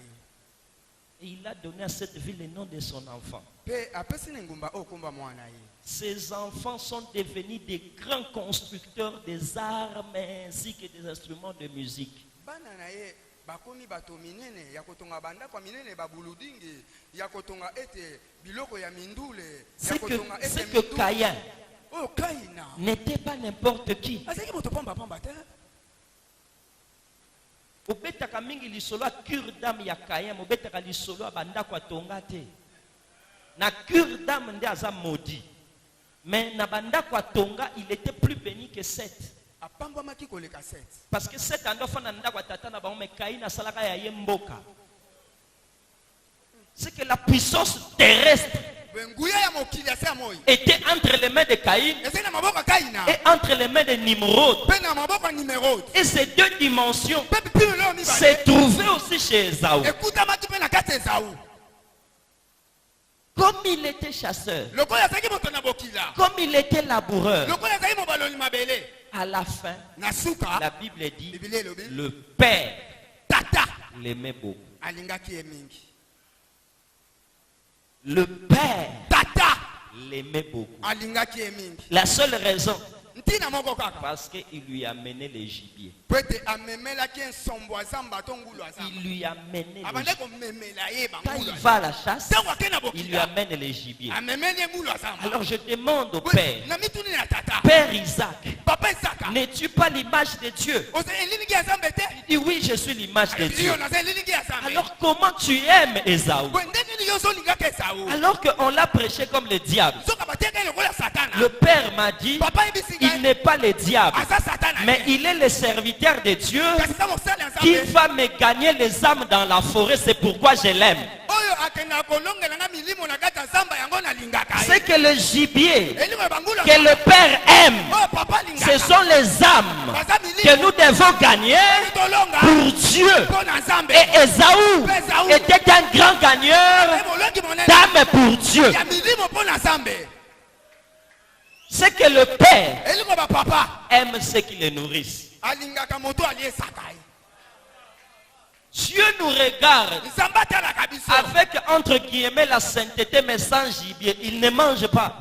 Et il a donné à cette ville le nom de son enfant. Pe apesi ne ngumba okomba mwana ye. Ces enfants sont devenus des grands constructeurs des armes ainsi que des instruments de musique. Bana na ye bakomi bato minene ya kotonga banda kwa minene babuludingi ya kotonga ete biloko ya mindule ya kotonga C'est ete que Caïn oh Kaina n'était pas n'importe qui. azaki moto pamba pamba te. Obetaka mingi lisolo a cure d'âme ya Caïn, obetaka lisolo a bandako atonga te. Na cure d'âme nde aza maudit. Mais na bandako atonga, il était plus béni que Seth. apambwamaki koleka 7. Parce que cet enfant n'a pas tata na ba me kaina salaka ya yemboka. C'est que la puissance terrestre était entre les mains de Caïn et entre les mains de Nimrod. Et ces deux dimensions se trouvaient aussi chez Esaü. Comme il était chasseur, comme il était laboureur, à la fin, la Bible dit le Père l'aimait beaucoup. Le Père l'aimait beaucoup. La seule raison, parce qu'il lui a mené les gibiers. Il lui a mené les gibiers. Quand il va à la chasse, il lui amène les gibiers. Alors je demande au Père, Père Isaac, n'es-tu pas l'image de Dieu? Il dit oui, je suis l'image de Dieu. Alors comment tu aimes Esaü? Alors qu'on l'a prêché comme le diable. Le Père m'a dit, il n'est pas le diable, mais il est le serviteur de Dieu qui va me gagner les âmes dans la forêt. C'est pourquoi je l'aime. C'est que le gibier que le Père aime, ce sont les âmes que nous devons gagner pour Dieu. Et Esaü était un grand gagneur d'âmes pour Dieu. C'est que le Père aime ceux qui le nourrissent. Dieu nous regarde avec entre guillemets la sainteté mais sans gibier. Il ne mange pas.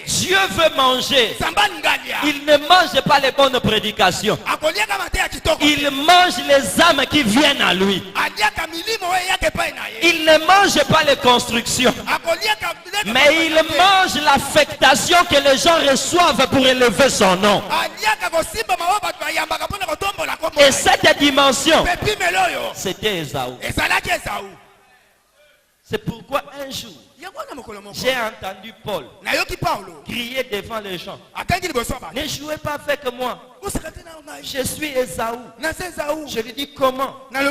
Dieu veut manger. Il ne mange pas les bonnes prédications. Il mange les âmes qui viennent à lui. Il ne mange pas les constructions, mais il mange l'affectation que les gens reçoivent pour élever son nom. Et cette dimension, c'était Esaü. C'est pourquoi un jour, j'ai entendu Paul crier devant les gens, ne jouez pas avec moi, je suis Esaü. Je lui dis comment? Il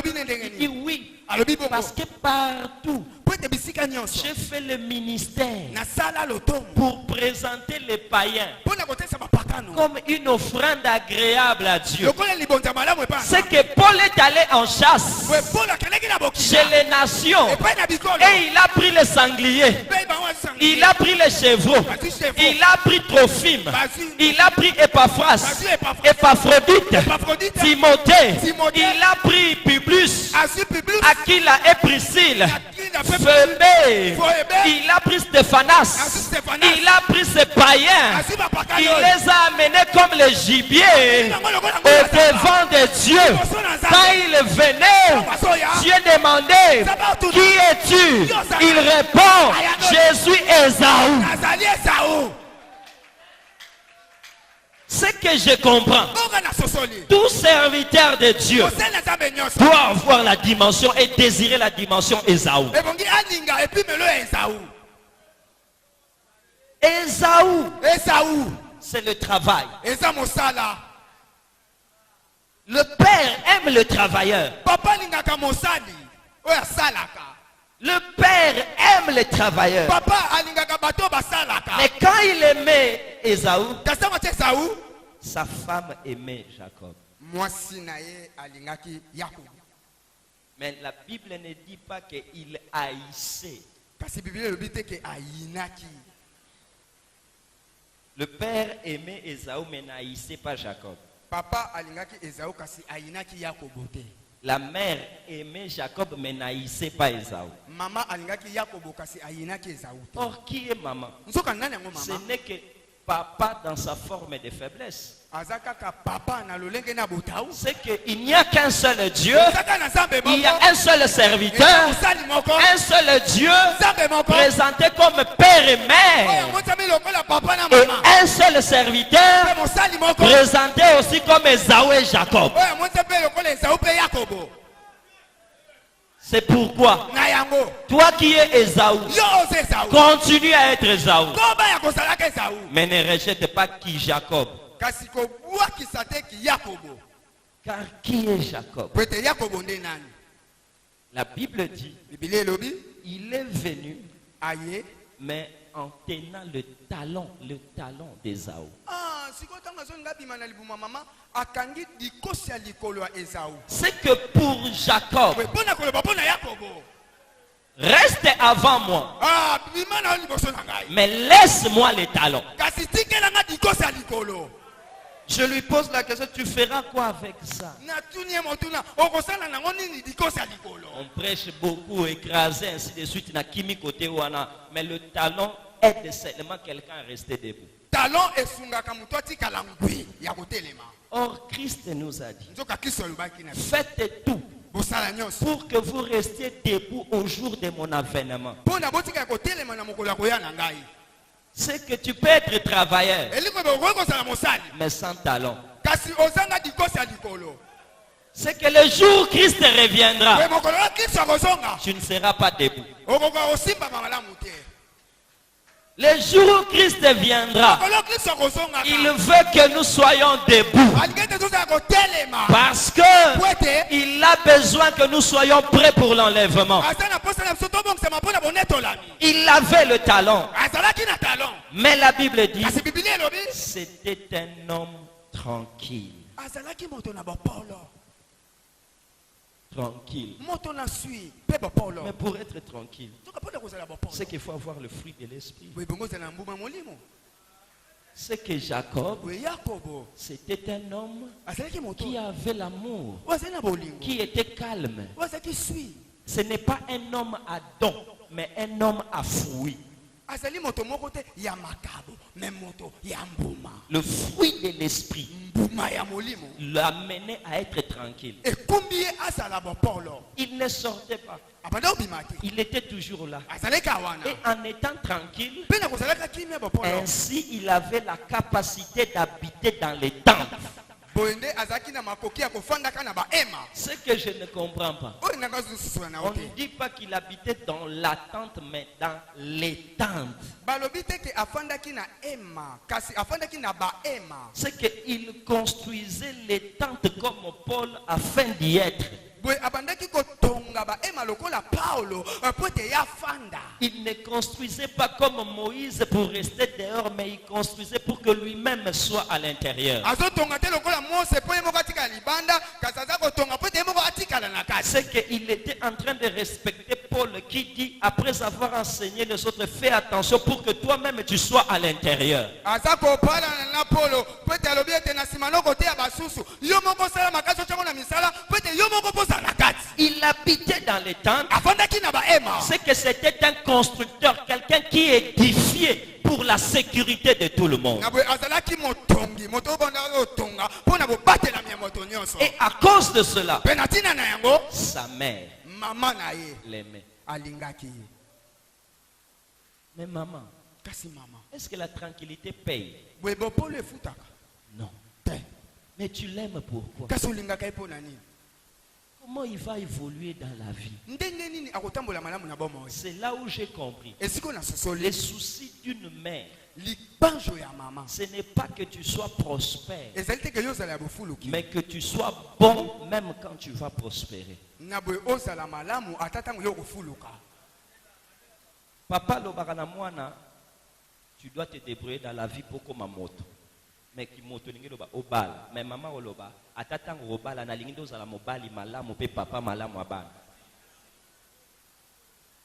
dit oui, parce que partout j'ai fait le ministère pour présenter les païens comme une offrande agréable à Dieu. C'est que Paul est allé en chasse chez les nations et il a pris les sangliers, il a pris les chevreaux, il a pris Trophime, il a pris Épaphras, Épaphrodite, Timothée, il a pris Publius, Aquila et Priscille, Phébé, il a pris Stéphanas, il a pris ces païens, il les a amenés comme les gibiers au devant de Dieu. Quand il venait, Dieu demandait, qui es-tu? Il répond, je suis Esaü. Ce que je comprends, tout serviteur de Dieu doit avoir la dimension et désirer la dimension Esaü. Esaü, c'est le travail. Le Père aime le travailleur. Le Père aime les travailleurs. Mais quand il aimait Esaü, sa femme aimait Jacob. Mais la Bible ne dit pas qu'il haïssait. Le père aimait Esaü mais n'haïssait pas Jacob. La mère aimait Jacob mais n'haïssait pas Esaü. Or, qui est maman? Ce n'est que papa dans sa forme de faiblesse. C'est qu'il n'y a qu'un seul Dieu, il y a un seul serviteur, un seul Dieu présenté comme père et mère, et un seul serviteur présenté aussi comme Esaü et Jacob. C'est pourquoi, na yango toi qui es Ésaü, yo oza Esaü continue à être Ésaü. koba ya kozalaka Esaü Mais ne rejette pas qui Jacob. kasi kobwakisa te ki Yakobo Car qui est Jacob? po ete Yakobo nde nani La Bible dit, Biblia elobi il est venu, aye mais en tenant le talon d'Ésaü. sikoyo ntango azolinga bima na libuma mama akangi likosi ya likolo ya Esaü C'est que pour Jacob, mpo na koloba mpo na Yakobo reste avant moi, bima na yo liboso na ngai mais laisse-moi les talons. kasi tikelanga likosi ya likolo Je lui pose la question, tu feras quoi avec ça? natuni ye motuna okosala nango nini likosi ya likolo On prêche beaucoup, écrasé, ainsi de suite, na kimi côté wana, mais le talon aide seulement quelqu'un à rester debout. talon esungaka moto atikala ngwi ya kotelema Or, Christ nous a dit, nzoka kristo alobaki na faites tout bosala nyonso pour que vous restiez debout au jour de mon avènement. mpo na botika ya kotelema na mokolo ya koya na ngai C'est que tu peux être travailleur, eliko ebe okoki kozala mosali mais sans talon. kasi ozanga likosi ya likolo C'est que le jour où Christ reviendra, oye mokolo ya kristo akozonga tu ne seras pas debout. okoka kosimbama malamu te Le jour où Christ viendra, mokolo ya kristo akozongaka il veut que nous soyons debout. alingi ete tozala kotelema Parce que po ete il a besoin que nous soyons prêts pour l'enlèvement. aza na posa na biso tobongisama mpo na bonetolami Il avait le talon. azalaki na talon Mais la Bible dit, kasi biblia elobi c'était un homme tranquille. azalaki moto na bapolo Tranquille. moto na sui mpe bapolo Mais pour être tranquille, soka mpo na kozala bapolo c'est qu'il faut avoir le fruit de l'esprit. boye bongo ozala na mbuma molimo C'est que Jacob, boye Yakobo c'était un homme azalaki moto qui avait l'amour, oyo azali na bolingo qui était calme. oyo azalaki sui Ce n'est pas un homme à don, mais un homme à fruit. azali moto moko te ya makabo me moto ya mbuma Le fruit de l'esprit mbuma ya molimo l'amenait à être tranquille. ekumbi ye azala bapolo Il ne sortait pas. abanda kobima te Il était toujours là. azalaki awana Et en étant tranquille, mpe na kozalaka kimia bapolo ainsi il avait la capacité d'habiter dans les tentes. boye nde azalaki na makoki ya kofandaka na baema Ce que je ne comprends pas. oyo nanga zosusula na On yo ne te dit pas qu'il habitait dans la tente, mais dans les tentes. balobi te ke afandaki na ema kasi afandaki na baema C'est qu'il construisait les tentes comme Paul afin d'y être. boye abandaki kotonga baema lokola paulo po ete ye afanda Il ne construisait pas comme Moïse pour rester dehors, mais il construisait pour que lui-même soit à l'intérieur. azotonga te lokola mose po ye moko atikala libanda kasi aza kotonga po ete ye moko atikala na kati C'est qu'il était en train de respecter Paul qui dit, après avoir enseigné les autres, fais attention pour que toi-même tu sois à l'intérieur. aza kopalana na polo po ete alobi ete na nsima noko te ya basusu yo moko osala makasi otyango na misala po ete yo moko pozala na kati Il habitait dans les tentes. afandaki na baema C'est que c'était un constructeur, quelqu'un qui édifiait pour la sécurité de tout le monde. na boye azalaki motongi moto oyo bandaka otonga mpo na bobatelami ya moto nyonso Et à cause de cela, mpe na ntina na yango sa mère mama na ye l'aimait. alingaki ye Mais maman, kasi mama est-ce que la tranquillité paye? boye bopolo efutaka Non. te Mais tu l'aimes pourquoi? kasi olingaka ye mpo na nini Comment il va évoluer dans la vie? ndenge nini akotambola malamu na bomoi C'est là où j'ai compris. esiko na Les sosoli soucis d'une mère, libanjo ya mama ce n'est pas que tu sois prospère, ezali te ke yo ozala ya bofuluki mais que tu sois bon même quand tu vas prospérer. na boye ozala malamu ata ntango yo okofuluka Papa lobaka na mwana, tu dois te débrouiller dans la vie pour comme moto. Mais qui moto ningi loba obala. Mais maman oloba, ata tango obala na lingi dozala mobali malamu pe papa malamu abana.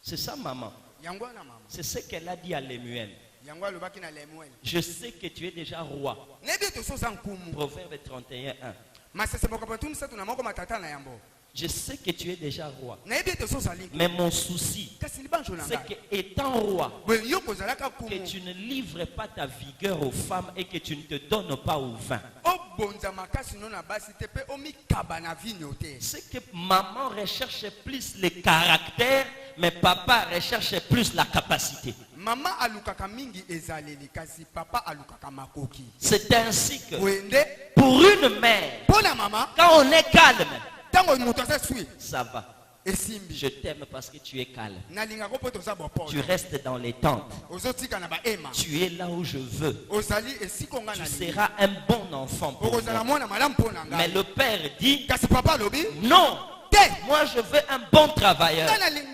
C'est ça maman. yango wana mama C'est ce qu'elle a dit à Lemuel. yango alobaki na lemuel Je sais que tu es déjà roi. nayebi ete osoza nkumu Proverbe 31:1. masese mokambo tuni misato na moko matata na yango Je sais que tu es déjà roi. nayebi ete osozali Mais mon souci, kasi libanjo na c'est ngai que étant roi, boye yo kozalaka que kumu tu ne livres pas ta vigueur aux femmes et que tu ne te donnes pas au vin. obonza makasi no na basi te mpe omikaba na vino te C'est que maman recherche plus le caractère, mais papa recherche plus la capacité. mama alukaka mingi ezaleli kasi papa alukaka makoki C'est ainsi que boye nde pour une mère, mpo na mama quand on est calme, ntango moto aza sui ça va. esimbi Je t'aime parce que tu es calme. nalingaka mpo toza Tu bopoto restes dans les tentes. ozotika na baema Tu es là où je veux. ozali esika nga Tu nalingi seras un bon enfant pour okozala moi. mwana malamu mpo na Mais ngai le père dit, kasi papa alobi non, te moi je veux un bon travailleur. nga nalingi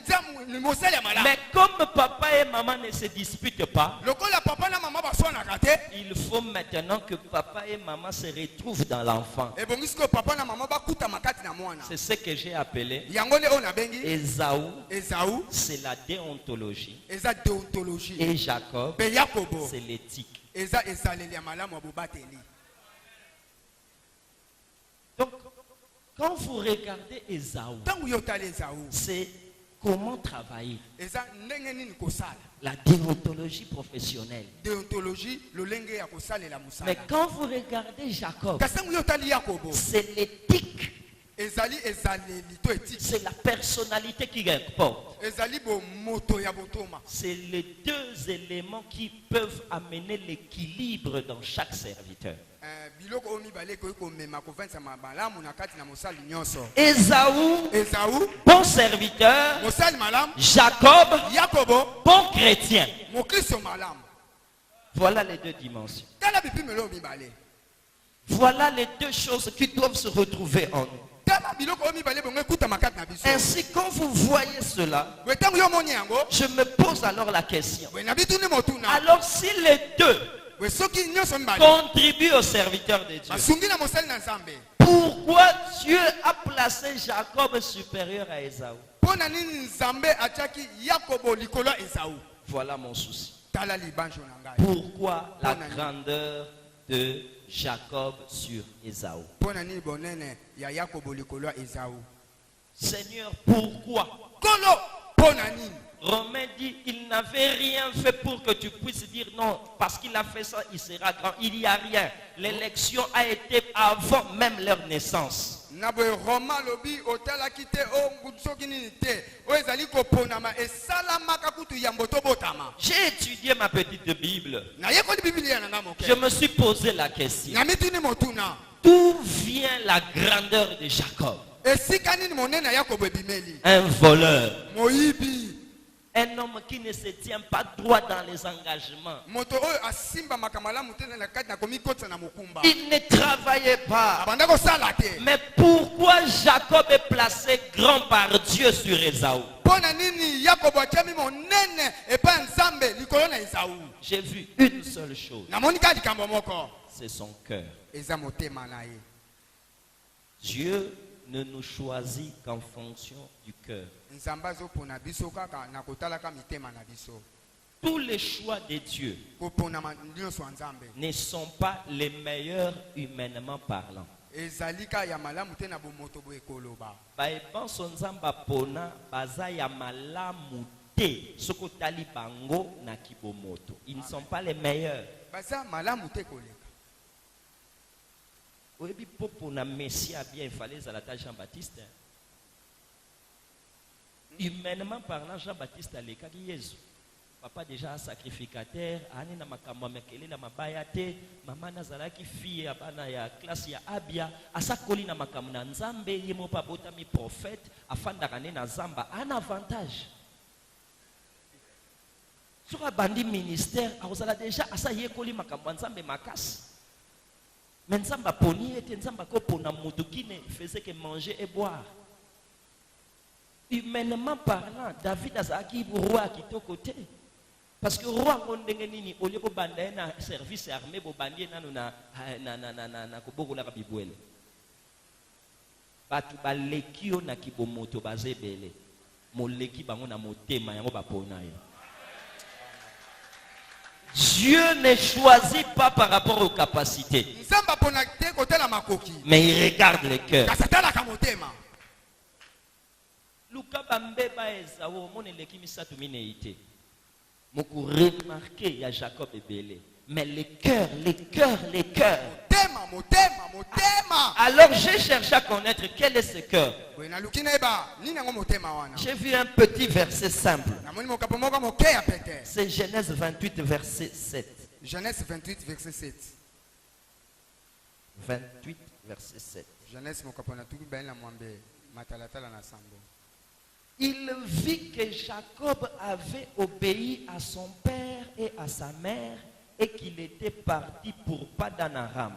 mosali ya malamu Mais comme papa et maman ne se disputent pas, lokola papa na mama baswanaka te il faut maintenant que papa et maman se retrouvent dans l'enfant. ebongisi ko papa na mama bakutama kati na mwana C'est ce que j'ai appelé yango nde oyo nabengi Ésaü, ezau c'est la déontologie. eza déontologie Et Jacob, mpe yakobo c'est l'éthique. eza ezaleli ya malamu ya bobateli. Donc, quand vous regardez Ésaü, ntango yo otali ezau c'est comment travailler. eza ndenge nini kosala La déontologie professionnelle. déontologie lolenge ya kosalela Mais mosala quand vous regardez Jacob, kasi ntango yo otali yakobo c'est l'éthique, ezali ezaleli to etiki c'est la personnalité qui importe. ezali bomoto ya botoma C'est les deux éléments qui peuvent amener l'équilibre dans chaque serviteur. biloko oyo mibale ekoki komema kovensama malamu na kati na mosali nyonso Ésaü, ezau bon serviteur. mosali malamu Jacob, yakobo bon chrétien. mokristo malamu Voilà les deux dimensions. tala bipimelo oyo mibale Voilà les deux choses qui doivent se retrouver en nous. tala biloko oyo mibale bongo ekutama kati na biso Ainsi, quand vous voyez cela, bwe ntango yo omoni yango je me pose alors la question. bwe na bituni motuna Alors, si les deux bwe soki nyonso mibale contribuent au serviteur de Dieu, basungi na mosali na nzambe pourquoi Dieu a placé Jacob supérieur à Ésaü? mpo na nini nzambe atiaki yakobo likolo ya ezau Voilà mon souci. tala libanjo na ngai Pourquoi la grandeur de Jacob sur Ésaü? mpo na nini bonene ya yakobo likolo ya ezau Seigneur, pourquoi? kolo mpo na nini Romain dit, il n'avait rien fait pour que tu puisses dire non, parce qu'il a fait ça, il sera grand. Il n'y a rien. L'élection a été avant même leur naissance. na boye roma lobi otalaki te o soki nini te oyo ezali koponama esalamaka kutu yambo tobotama J'ai étudié ma petite Bible. nayekoli bibilia na nga moke Je me suis posé la question. na mituni motuna D'où vient la grandeur de Jacob? esika nini monene ya yakobo ebimeli Un voleur. moyibi Un homme qui ne se tient pas droit dans les engagements. moto oyo asimbamaka malamu te na kati na komikotisa na mokumba Il ne travaillait pas. abanda kosala te Mais pourquoi Jacob est placé grand par Dieu sur Ésaü? mpo na nini yakobo atiami monene epai ya nzambe likolo na ezau J'ai vu une seule chose. namoni kaka likambo moko C'est son cœur. eza motema na ye Dieu ne nous choisit qu'en fonction du cœur. nzambe azopona biso kaka na kotalaka mitema na biso Tous les choix de Dieu koponama nyonso ya nzambe ne sont pas les meilleurs humainement parlant. ezali kaka ya malamu te na bomoto boye koloba Baebanso nzamba pona baza ya malamu te soko tali bango na kibomoto. Ils ne sont pas les meilleurs. baza malamu te koleka Oyebi popo na Messie a bien fallait zalata Jean-Baptiste. Humainement parlant, Jean-Baptiste alekaki Yesu. Papa déjà sacrificateur, ani na makambo mekele na mabaya te, mama nazalaki fille ya bana ya classe ya Abia, asakoli na makambo na Nzambe, ye mo pa botami prophète, afandaka ne na Zamba, un avantage. Sur bandi ministère, akozala déjà asa yekoli makambo ya Nzambe makasi. Mais Nzamba poni ete Nzamba ko pona mutu qui ne faisait que manger et boire. Humainement parlant, David azaki roi kitoko te. Parce que roi ngondenge nini au lieu ko banda na service armé bo bandie nanu na kobokola ka bibwele. Batu balekio na kibomoto bazebele. Moleki bango na motema yango bapona yo. Dieu ne choisit pas par rapport aux capacités, nzambe apona te kotala makoki mais il regarde le cœur. kasi atalaka motema Luka bambeba ezawo monele kimisatu mineite. Moko remarqué ya Jacob ebele. Mais le cœur. motema motema motema Alors j'ai cherché à connaître quel est ce cœur. boye naluki nayeba nini yango motema wana J'ai vu un petit verset simple. namoni mokapo moko moke ya pete C'est Genèse 28 verset 7. Genèse 28 verset 7 28 verset 7. Genèse mokapo na tuki bali na mwambe matalatala na sambo il vit que Jacob avait obéi à son père et à sa mère et qu'il était parti pour Padan Aram.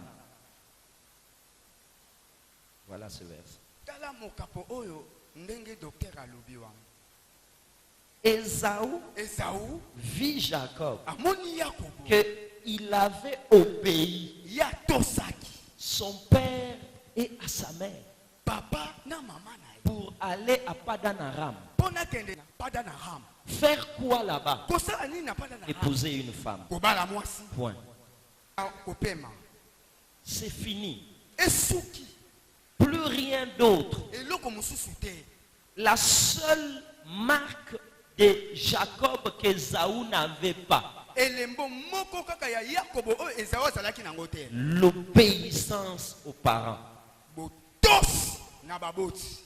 Voilà ce verset. tala mokapo oyo ndenge docteur alobi wana. Ésaü Esaü vit Jacob amoni Yakobo qu'il avait obéi ya tosaki son père et à sa mère papa na mama na ye pour aller à Padan Aram. mpona kende na Padan Aram. Faire quoi là-bas? Kosala nini na Padan Aram? Épouser une femme. Kobala mwasi Point. kopema C'est fini. esuki Plus rien d'autre. eloko mosusu te. La seule marque de Jacob qu'Ésaü n'avait pas, elembo moko kaka ya Yakobo oyo Esaü azalaki nango te. l'obéissance aux parents. Botosi na baboti.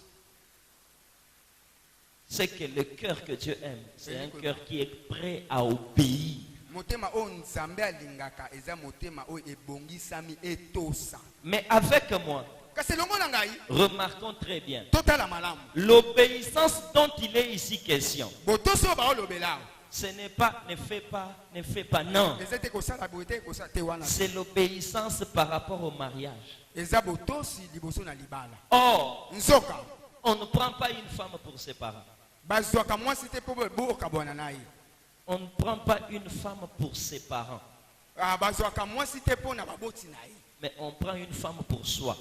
C'est que le cœur que Dieu aime, c'est un cœur qui est prêt à obéir. Motema oyo Nzambe alingaka eza motema oyo ebongisami etosa. Mais avec moi, Kasi longo na ngai remarquons très bien, totala malamu. l'obéissance dont il est ici question, Botosi oyo baolobela ce n'est pas ne fais pas, non. eza te kosala boye te kosala te wana. C'est l'obéissance par rapport au mariage. Eza botosi liboso na libala. Or, Nzoka on ne prend pas une femme pour ses parents. bazwaka mwasi te mpo bookabwana na ye. On ne prend pas une femme pour ses parents. Bazwaka mwasi te mpo na baboti na ye. Mais on prend une femme pour soi.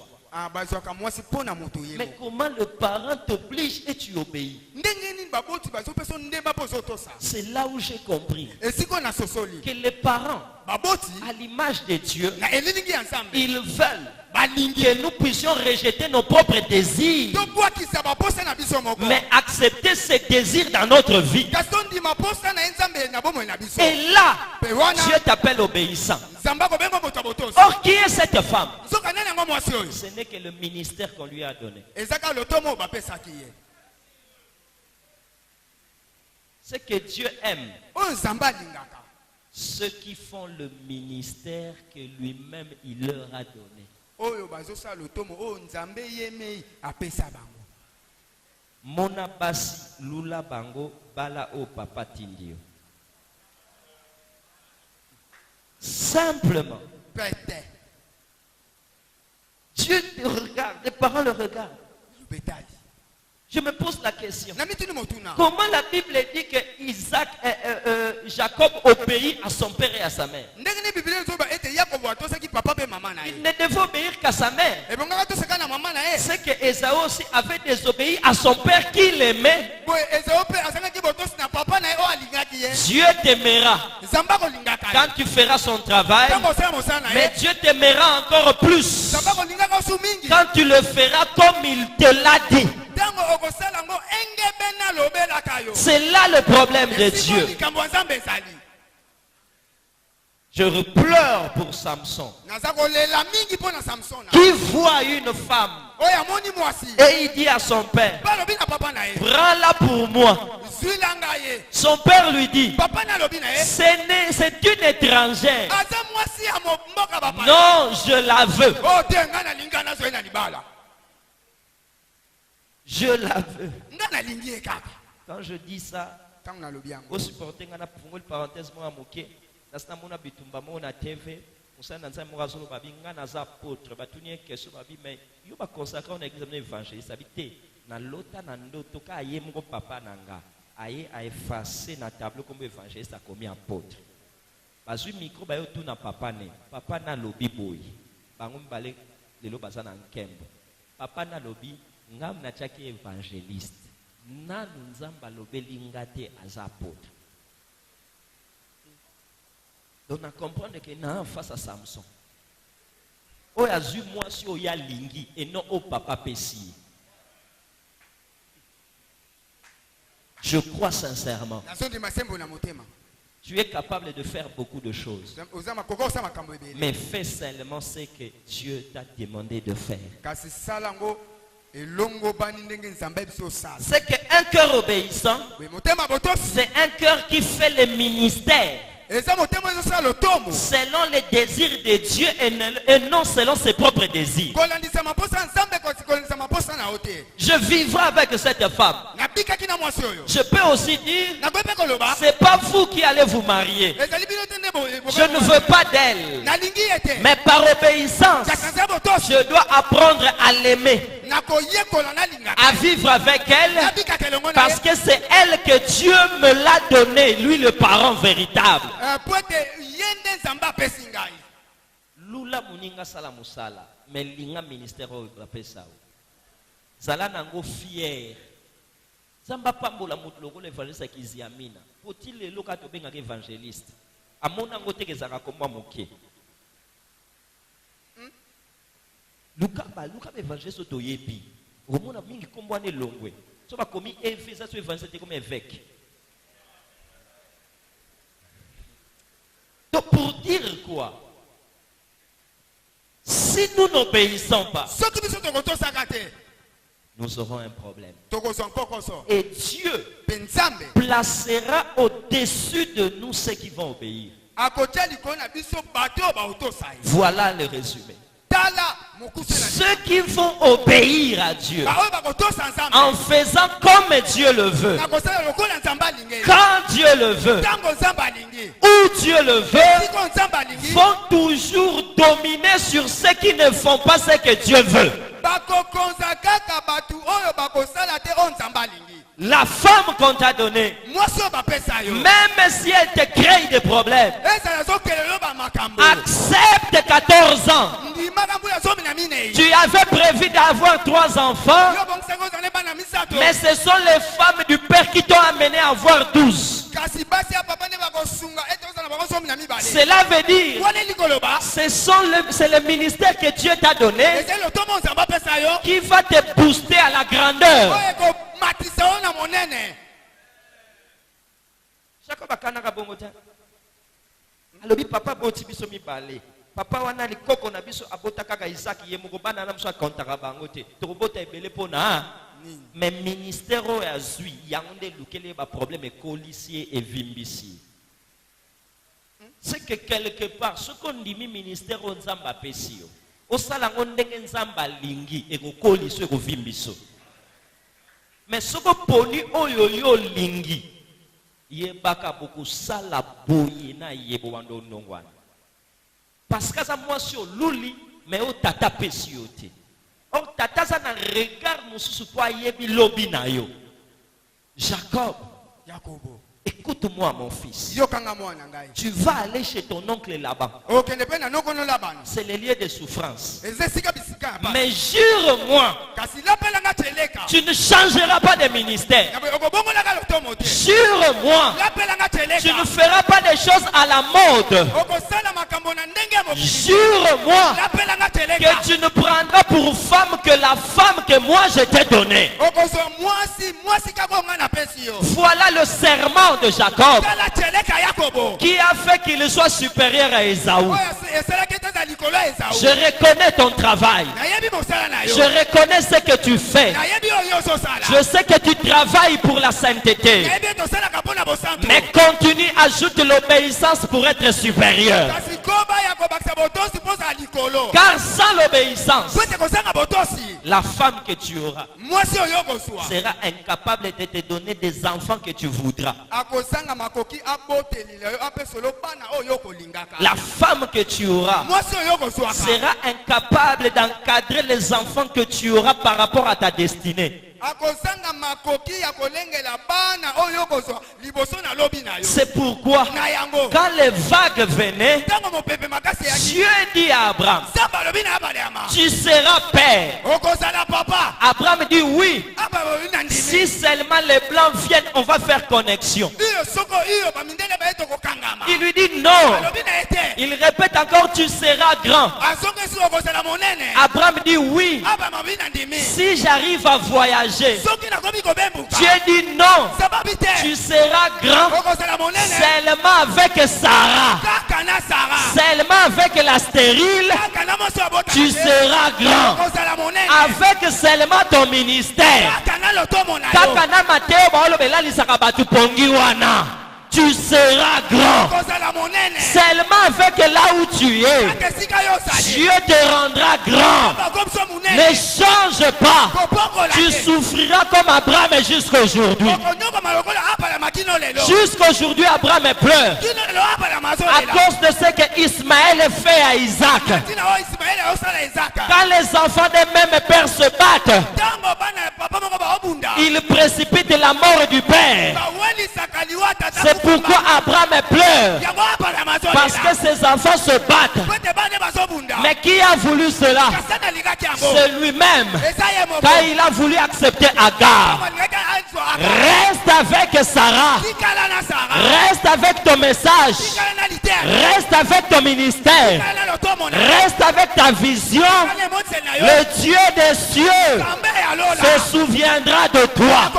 Bazwaka mwasi mpo na moto ye. Mais comment le parent t'oblige et tu obéis? Ndenge nini baboti bazopesa ndemba mpo ozotosa. C'est là où j'ai compris Esiko na sosoli que les parents, baboti à l'image de Dieu, na elilingi ya Nzambe ils veulent que nous puissions rejeter nos propres désirs, tobwakisa baposa na biso moko. mais accepter ces désirs dans notre vie. kasi tondima posa na ye Nzambe na bomoi na biso. Et là, Pe wana Dieu t'appelle obéissant. Nzambe akobenga moto ya botosi. Or, qui est cette femme? nzoka nani yango mwasi oyo Ce n'est que le ministère qu'on lui a donné. ezaka lotomo oyo bapesaki ye. Ce que Dieu aime, oyo Nzambe alingaka ceux qui font le ministère que lui-même il leur a donné. oyo bazosala lotomo oyo Nzambe yemei apesa bango. Mona basi lula bango bala o papa tindio. Simplement, pete Dieu te regarde, les parents le regardent. betali Je me pose la question. na mituni motuna Comment la Bible dit que Jacob obéit à son père et à sa mère? ndenge ni Biblia ezoba ete Yakobo atosaki papa pe mama na Il ye. ne devait obéir qu'à sa mère. ebongaka tosaka na mama na ye. C'est que Ésaü aussi avait désobéi à son père qu'il aimait. boye Esaü pe azangaki botosi na papa na ye oyo alingaki ye. Dieu t'aimera Nzambe akolingaka ye. quand tu feras son travail, ntango osala mosala na ye. mais Dieu t'aimera encore plus Nzambe akolingaka osu mingi. quand tu le feras comme il te l'a dit. ntango okosala yango engebe nalobelaka yo. C'est là le problème de Esiko Dieu. likambo ya Nzambe ezali. Je pleure pour Samson naza kolela mingi mpo na Samson qui voit une femme oyo amoni mwasi et il dit à son père, balobi na papa na ye prends-la pour moi. zwila ngai ye. Son père lui dit, papa nalobi na ye c'est une étrangère. aza mwasi ya mboka bapa. Non, je la veux. oyo te ngai nalingi nga nazwa ye na libala. Je la veux. ngai nalingi ye kaka. Quand je dis ça, ntango nalobi yango au supporter ngana pungoli parenthèse moi moké, nasina mona bitumba mona TV, musana nza mo razolo babi ngana za apôtre, batuni question babi mais yo ba consacrer on église évangéliste habité na lota na ndoto ka aye moko papa nanga. Aye a effacé na tableau comme évangéliste a commis apôtre. Bazui micro ba yo tout na papa ne. Papa na lobi boy. Bango mbale lelo bazana nkembo. Papa na lobi ngam na chaki évangéliste. Nanu nzamba lobeli ngate aza apôtre. Donc on comprend que non face à Samson. O azu moi si o ya lingi et non au papa pessi. Je crois sincèrement. nazondima sembo na motema. Tu es capable de faire beaucoup de choses. oza makoka osala makambo ebele. Mais fais seulement ce que Dieu t'a demandé de faire. kasi sala yango elongo bani ndenge Nzambe biso osala. C'est qu'un cœur obéissant, boye motema botosi c'est un cœur qui fait le ministère eza motema ezosala lotomo. selon les désirs de Dieu et non selon ses propres désirs. kolandisa maposa ya Nzambe kolandisa maposa na Je vivrai avec cette femme. Je peux aussi dire, c'est pas vous qui allez vous marier. Je ne veux pas d'elle. Mais par obéissance, je dois apprendre à l'aimer, à vivre avec elle, parce que c'est elle que Dieu me l'a donné, lui le parent véritable. Lula muninga sala musala, mais linga ministère au pesa. Zala nango fier. Zamba pambola mutloko l'évangéliste kiziamina. Faut-il le lokato benga évangéliste? Amona ngo tekezaka komwa moke. Luka évangéliste toyebi. Omona mingi kombwane longwe. So ba komi évangéliste évangéliste comme évêque. Donc pour dire quoi? Si nous n'obéissons pas, nous aurons un problème. Et Dieu placera au-dessus de nous ceux qui vont obéir. Voilà le résumé. Ceux qui vont obéir à Dieu en faisant comme Dieu le veut, quand Dieu le veut, où Dieu le veut, vont toujours dominer sur ceux qui ne font pas ce que Dieu veut. La femme qu'on t'a donnée, même si elle te crée des problèmes, accepte 14 ans. Tu avais prévu d'avoir 3 enfants, mais ce sont les femmes du Père qui t'ont amené à avoir 12. Cela veut dire, c'est le ministère que Dieu t'a donné qui va te booster à la grandeur. Papa boti biso mibale. Papa wana likoko na biso abota kaka Isaac yemoko bana na mso kontaka bango te. Tokobota ebele pona. Mais ministère o azui yangonde lukele ba problème écolissier et vimbici. C'est que quelque part ce qu'on dit ministère o nzamba pesio. Osala ngondenge nzamba lingi ekokoliso ekovimbiso. Mais ce que poni oyo yo lingi yebaka beaucoup sala boye na yebo wando nongwana. Parce que ça moi sur luli mais au tata pesiote. O tata ça na regard mususu kwa yebi lobi na yo. Jacob. Écoute-moi mon fils. Tu vas aller chez ton oncle là-bas. C'est le lieu de souffrance. Mais jure-moi, tu ne changeras pas de ministère. Jure-moi, tu ne feras pas des choses à la mode. Jure-moi que tu ne prendras pour femme que la femme que moi je t'ai donnée. Voilà le serment de Jacob qui a fait qu'il soit supérieur à Esaü. Je reconnais ton travail. Je reconnais ce que tu fais. Je sais que tu travailles pour la sainteté. Mais continue, ajoute l'obéissance pour être supérieur. Car sans l'obéissance, la femme que tu auras sera incapable de te donner des enfants que tu voudras. La femme que tu auras sera incapable d'encadrer les enfants que tu auras par rapport à ta destinée. C'est pourquoi quand les vagues venaient, Dieu dit à Abraham, tu seras père. Abraham dit oui. Si seulement les blancs viennent, on va faire connexion. Il lui dit non. Il répète encore, tu seras grand. Abraham dit oui. Si j'arrive à voyager, Dieu dit non. Tu seras grand seulement avec Sarah. Seulement avec la stérile, tu seras grand. Avec seulement ton ministère. Tu seras grand. Seulement avec là où tu es, Dieu te rendra grand. Ne change changes pas. Tu souffriras comme Abraham jusqu'aujourd'hui. Jusqu'aujourd'hui, Abraham pleure à cause de ce que Ismaël fait à Isaac. Quand les enfants des mêmes pères se battent, ils précipitent la mort du père. C'est pourquoi Abraham pleure, parce que ses enfants se battent. Mais qui a voulu cela? C'est lui-même. Quand il a voulu accepter Agar. Reste avec Sarah. Reste avec ton message. Reste avec ton ministère. Reste avec ta vision. Le Dieu des cieux se souviendra de toi.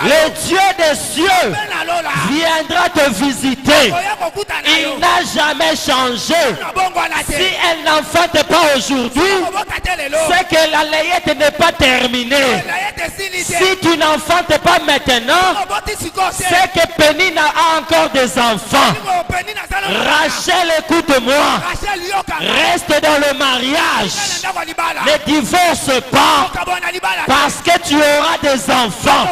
Le Dieu des cieux viendra te visiter. Il n'a jamais changé. Si elle n'enfante pas aujourd'hui, c'est que la layette n'est pas terminée. Si tu n'enfantes pas maintenant, c'est que Pénina a encore des enfants. Rachel, écoute-moi. Reste dans le mariage. Ne divorce pas, parce que tu auras des enfants.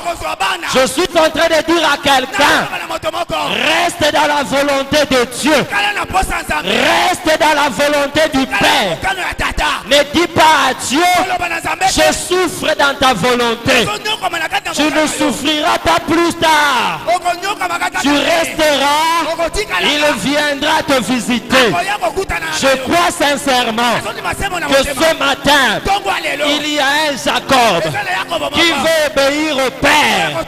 Je suis en train de dire à quelqu'un, reste dans la volonté de Dieu. Reste dans la volonté du Père. Ne dis pas à Dieu, je souffre dans ta volonté. Tu ne souffriras pas plus tard. Tu resteras, il viendra te visiter. Je crois sincèrement que ce matin, il y a un Jacob qui veut obéir au Père.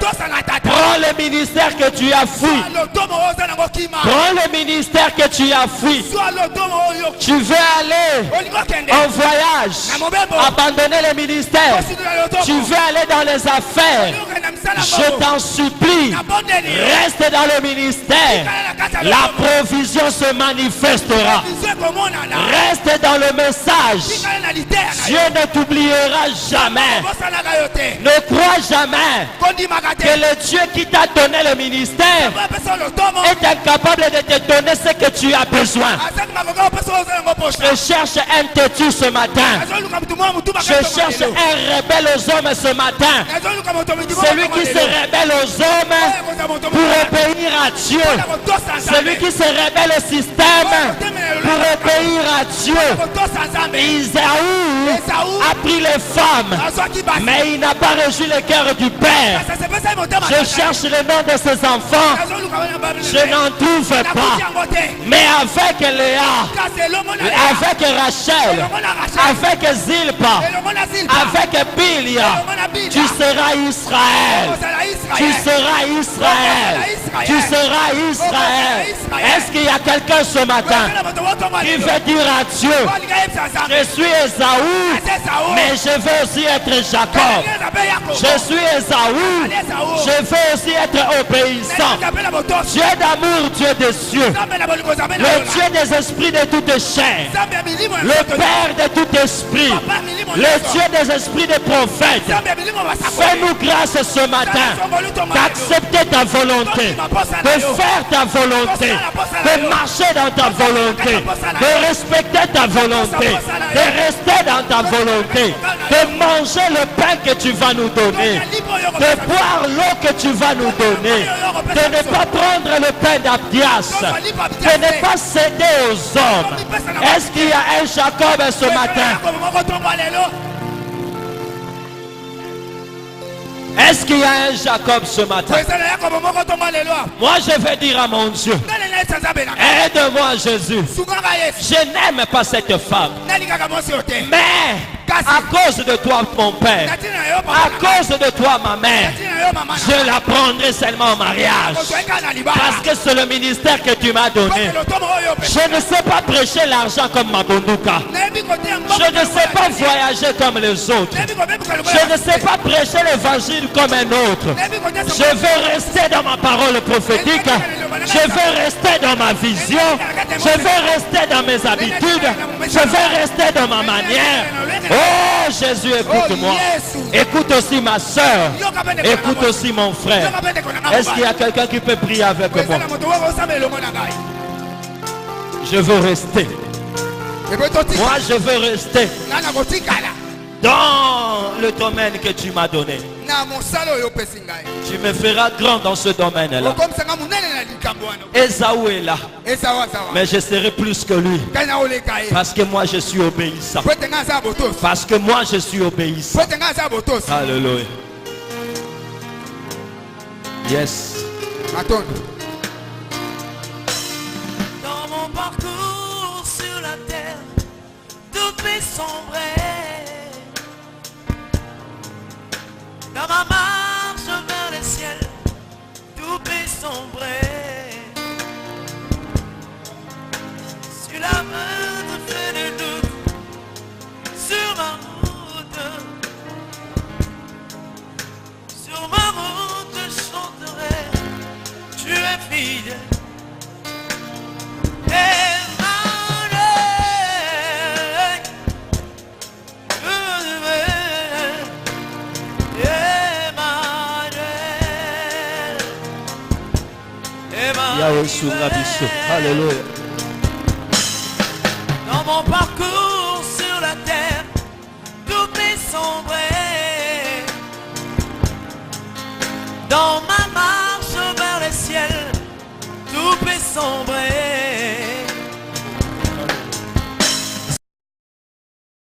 Prends le ministère que tu as fui. Prends le ministère que tu as fui. Tu veux aller en voyage, abandonner le ministère. Tu veux aller dans les affaires. Je t'en supplie, reste dans le ministère. La provision se manifestera. Reste dans le message. Dieu ne t'oubliera jamais. Ne crois jamais que le Dieu qui t'a donné le ministère est incapable de te donner ce que tu as besoin. Je cherche un têtu ce matin. Je cherche un rebelle aux hommes ce matin. Celui qui se rebelle aux hommes pour obéir à Dieu. Celui qui se rebelle au système pour obéir à Dieu. Isaïe a pris les femmes, mais il n'a pas reçu le cœur du Père. Je cherche le nom de ses enfants. Je n'en trouve pas. Mais avec Léa, avec Rachel, avec Zilpa, avec Bilia, tu seras Israël. Tu seras Israël. Tu seras Israël. Est-ce qu'il y a quelqu'un ce matin qui veut dire à Dieu, je suis Ésaü, mais je veux aussi être Jacob. Je suis Ésaü, je veux aussi être obéissant. Dieu d'amour, Dieu des cieux, le Dieu des esprits de toute chair, le Père de tout esprit, le Dieu des esprits des prophètes. Fais-nous grâce ce matin d'accepter ta volonté, de faire ta volonté, de marcher dans ta volonté, de respecter ta volonté, de rester dans ta volonté, de manger le pain que tu vas nous donner, de boire l'eau que tu vas nous donner, de ne pas prendre le pain d'Abdias, de ne pas céder aux hommes. Est-ce qu'il y a un Jacob ce matin? Est-ce qu'il y a un Jacob ce matin? Moi je vais dire à mon Dieu, aide-moi Jésus. Je n'aime pas cette femme, mais à cause de toi mon père, à cause de toi ma mère, je la prendrai seulement en mariage. Parce que c'est le ministère que tu m'as donné. Je ne sais pas prêcher l'argent comme Mabonduka. Je ne sais pas voyager comme les autres. Je ne sais pas prêcher l'évangile comme un autre. Je veux rester dans ma parole prophétique. Je veux rester dans ma vision. Je veux rester dans mes habitudes. Je veux rester dans ma manière. Oh Jésus, écoute-moi. Écoute aussi ma soeur. Écoute aussi mon frère. Est-ce qu'il y a quelqu'un qui peut prier avec moi? Je veux rester. Moi je veux rester dans le le domaine que tu m'as donné. na mosala oyo opesi ngai Tu me feras grand dans ce domaine-là. okomisanga monene na likambo wana Esaü est là, ezawazawa mais je serai plus que lui. ngai naoleka ye Parce que moi je suis obéissant. po ete ngai aza botosi Parce que moi je suis obéissant. po ete ngai aza botosi Alléluia. Yes. matondo Dans mon parcours sur la terre, tout peut sombrer. Dans ma marche vers le ciel, tout peut sombrer. Sur la main de fait de doute, sur ma route, je chanterai, tu es fidèle. Yahweh souverain biso. Alléluia. Dans mon parcours sur la terre, tout est sombré. Dans ma marche vers le ciel, tout peut sombrer.